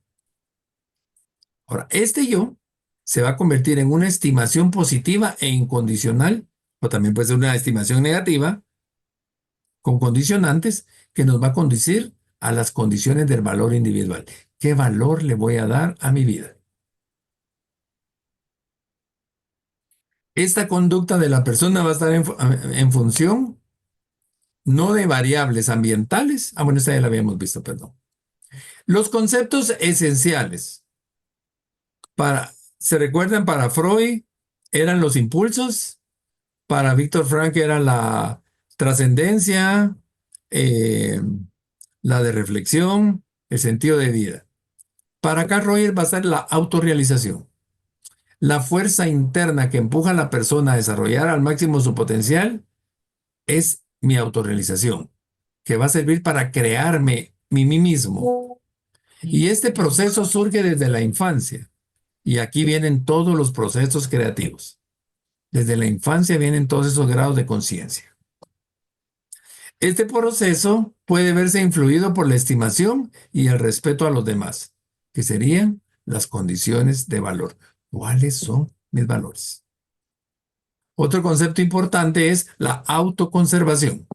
Ahora, este yo se va a convertir en una estimación positiva e incondicional, o también puede ser una estimación negativa, con condicionantes que nos va a conducir a las condiciones del valor individual. ¿Qué valor le voy a dar a mi vida? Esta conducta de la persona va a estar en función no de variables ambientales. Bueno, esta ya la habíamos visto, perdón. Los conceptos esenciales ¿se recuerdan? Para Freud eran los impulsos, para Víctor Frank era la trascendencia, eh, la de reflexión, el sentido de vida. Para Carl Rogers va a ser la autorrealización, la fuerza interna que empuja a la persona a desarrollar al máximo su potencial es mi autorrealización, que va a servir para crearme mí mismo. Y este proceso surge desde la infancia. Y aquí vienen todos los procesos creativos. Desde la infancia vienen todos esos grados de conciencia. Este proceso puede verse influido por la estimación y el respeto a los demás, que serían las condiciones de valor. ¿Cuáles son mis valores? Otro concepto importante es la autoconservación.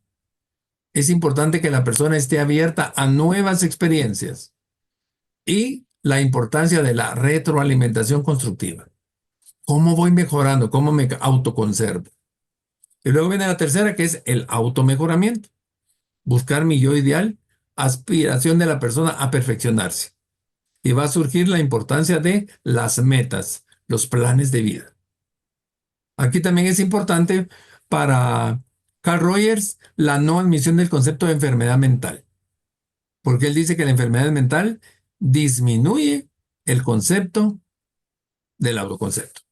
Es importante que la persona esté abierta a nuevas experiencias y la importancia de la retroalimentación constructiva. ¿Cómo voy mejorando? ¿Cómo me autoconservo? Y luego viene la tercera, que es el automejoramiento. Buscar mi yo ideal, aspiración de la persona a perfeccionarse. Y va a surgir la importancia de las metas, los planes de vida. Aquí también es importante para Carl Rogers la no admisión del concepto de enfermedad mental, porque él dice que la enfermedad mental disminuye el concepto del autoconcepto.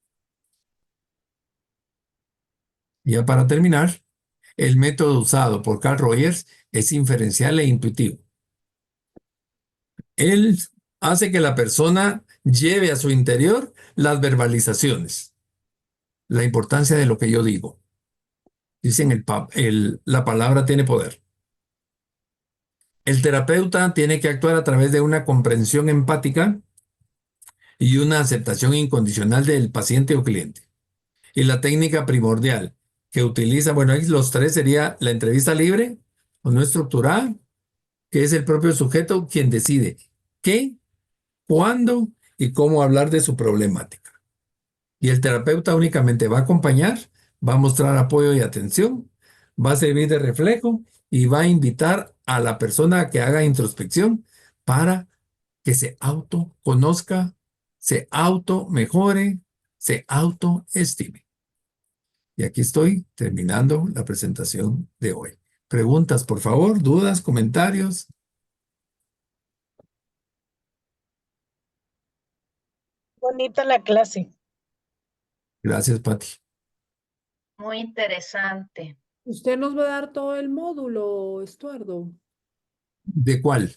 Ya para terminar, el método usado por Carl Rogers es inferencial e intuitivo. Él hace que la persona lleve a su interior las verbalizaciones, la importancia de lo que yo digo. Dicen la palabra tiene poder. El terapeuta tiene que actuar a través de una comprensión empática y una aceptación incondicional del paciente o cliente. Y la técnica primordial que utiliza, bueno, ahí los tres sería la entrevista libre o no estructurada, que es el propio sujeto quien decide qué, cuándo y cómo hablar de su problemática. Y el terapeuta únicamente va a acompañar, va a mostrar apoyo y atención, va a servir de reflejo y va a invitar a la persona a que haga introspección para que se autoconozca, se auto mejore, se autoestime. Y aquí estoy terminando la presentación de hoy. Preguntas, por favor, dudas, comentarios. Bonita la clase. Gracias, Pati. Muy interesante. ¿Usted nos va a dar todo el módulo, Estuardo? ¿De cuál?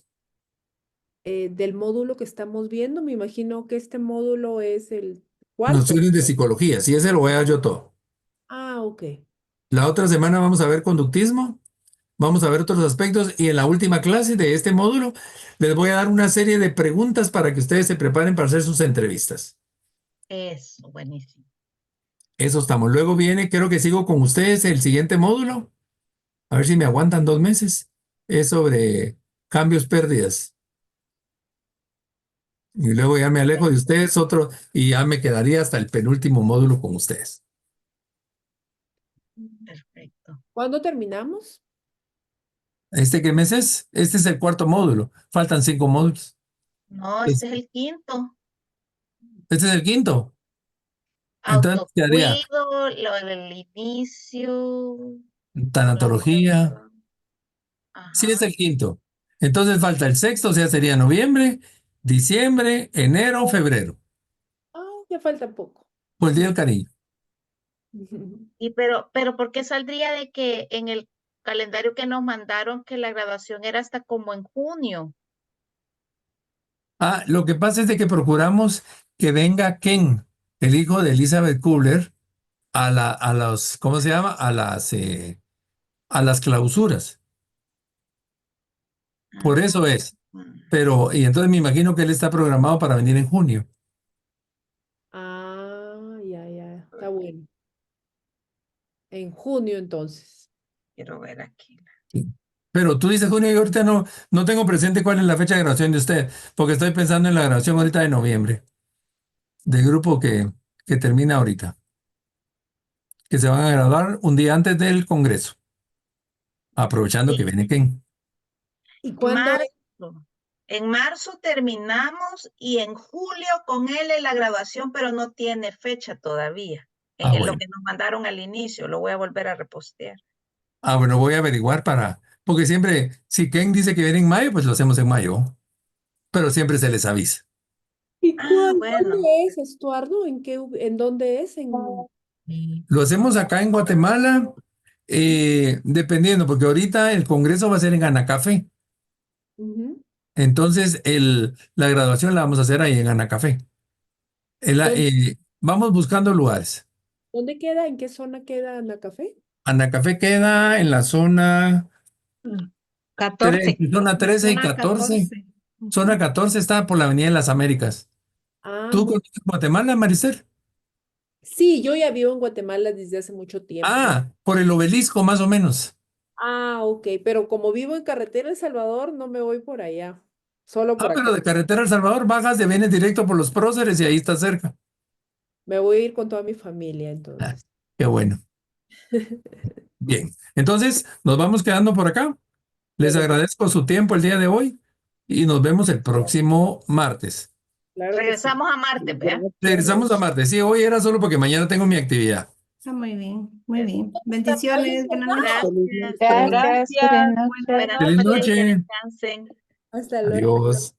Del módulo que estamos viendo, me imagino que este módulo es el cuarto. Nociones de psicología. Si ese lo voy a dar yo todo. Ah, ok. La otra semana vamos a ver conductismo, vamos a ver otros aspectos y en la última clase de este módulo les voy a dar una serie de preguntas para que ustedes se preparen para hacer sus entrevistas. Eso, buenísimo. Eso estamos. Luego viene, creo que sigo con ustedes el siguiente módulo. A ver si me aguantan 2 meses. Es sobre cambios, pérdidas. Y luego ya me alejo de ustedes otro y ya me quedaría hasta el penúltimo módulo con ustedes. Perfecto. ¿Cuándo terminamos? ¿Este qué mes es? Este es el cuarto módulo. Faltan 5 módulos. No, Es- este es el quinto. Este es el quinto. Entonces quedaría Autocuido, lo del inicio. tanatología. Sí, es Ajá. el quinto. Entonces falta el sexto, o sea, sería noviembre, diciembre, enero, febrero. Ah, ya falta poco. Por el día del cariño. Y pero ¿por qué saldría de que en el calendario que nos mandaron que la graduación era hasta como en junio? Ah, lo que pasa es de que procuramos que venga Ken, el hijo de Elizabeth Kubler, a los, ¿cómo se llama? A las clausuras. Por eso es. Mm. Pero, y entonces me imagino que él está programado para venir en junio. Ah, ya, está bueno. En junio entonces. Quiero ver aquí. Sí. Pero tú dices junio y ahorita no tengo presente cuál es la fecha de graduación de usted, porque estoy pensando en la graduación ahorita de noviembre, del grupo que termina ahorita, que se van a graduar un día antes del Congreso, aprovechando que Sí, viene Ken. ¿Y cuándo es? marzo. En marzo terminamos y en julio con él es la graduación, pero no tiene fecha todavía. Ah, Lo bueno. que nos mandaron al inicio, lo voy a volver a repostear. Ah, bueno, voy a averiguar porque siempre, si Ken dice que viene en mayo, pues lo hacemos en mayo, pero siempre se les avisa. ¿Y Ah, dónde bueno. es, Estuardo? ¿En dónde es? Lo hacemos acá en Guatemala, Dependiendo, porque ahorita el congreso va a ser en Anacafé. Ujú. Entonces, la graduación la vamos a hacer ahí en Anacafé. Vamos buscando lugares. ¿Dónde queda? ¿En qué zona queda Anacafé? Anacafé queda en la zona, 14. zona 13 y Zona 14. 14. Zona 14 está por la Avenida de las Américas. Ah, ¿Tú muy- conoces Guatemala, Marister? sí, yo ya vivo en Guatemala desde hace mucho tiempo. Ah, por el obelisco más o menos. Ah, ok, pero como vivo en carretera El Salvador, no me voy por allá, solo Ah, por pero acá. de carretera El Salvador bajas de vienes directo por los próceres y ahí está cerca. Me voy a ir con toda mi familia, Ah, entonces. qué bueno. Bien. Entonces, nos vamos quedando por acá. Les Bueno, agradezco su tiempo el día de hoy y nos vemos el próximo martes. claro que sí. Regresamos a Marte, ¿verdad? Regresamos a martes. Sí, hoy era solo porque mañana tengo mi actividad. Está muy bien, muy bien. Bendiciones, buenas noches. Feliz noche. Gracias, buenas Buenas noches. Feliz noches, que noche. descansen. Hasta luego. Adiós.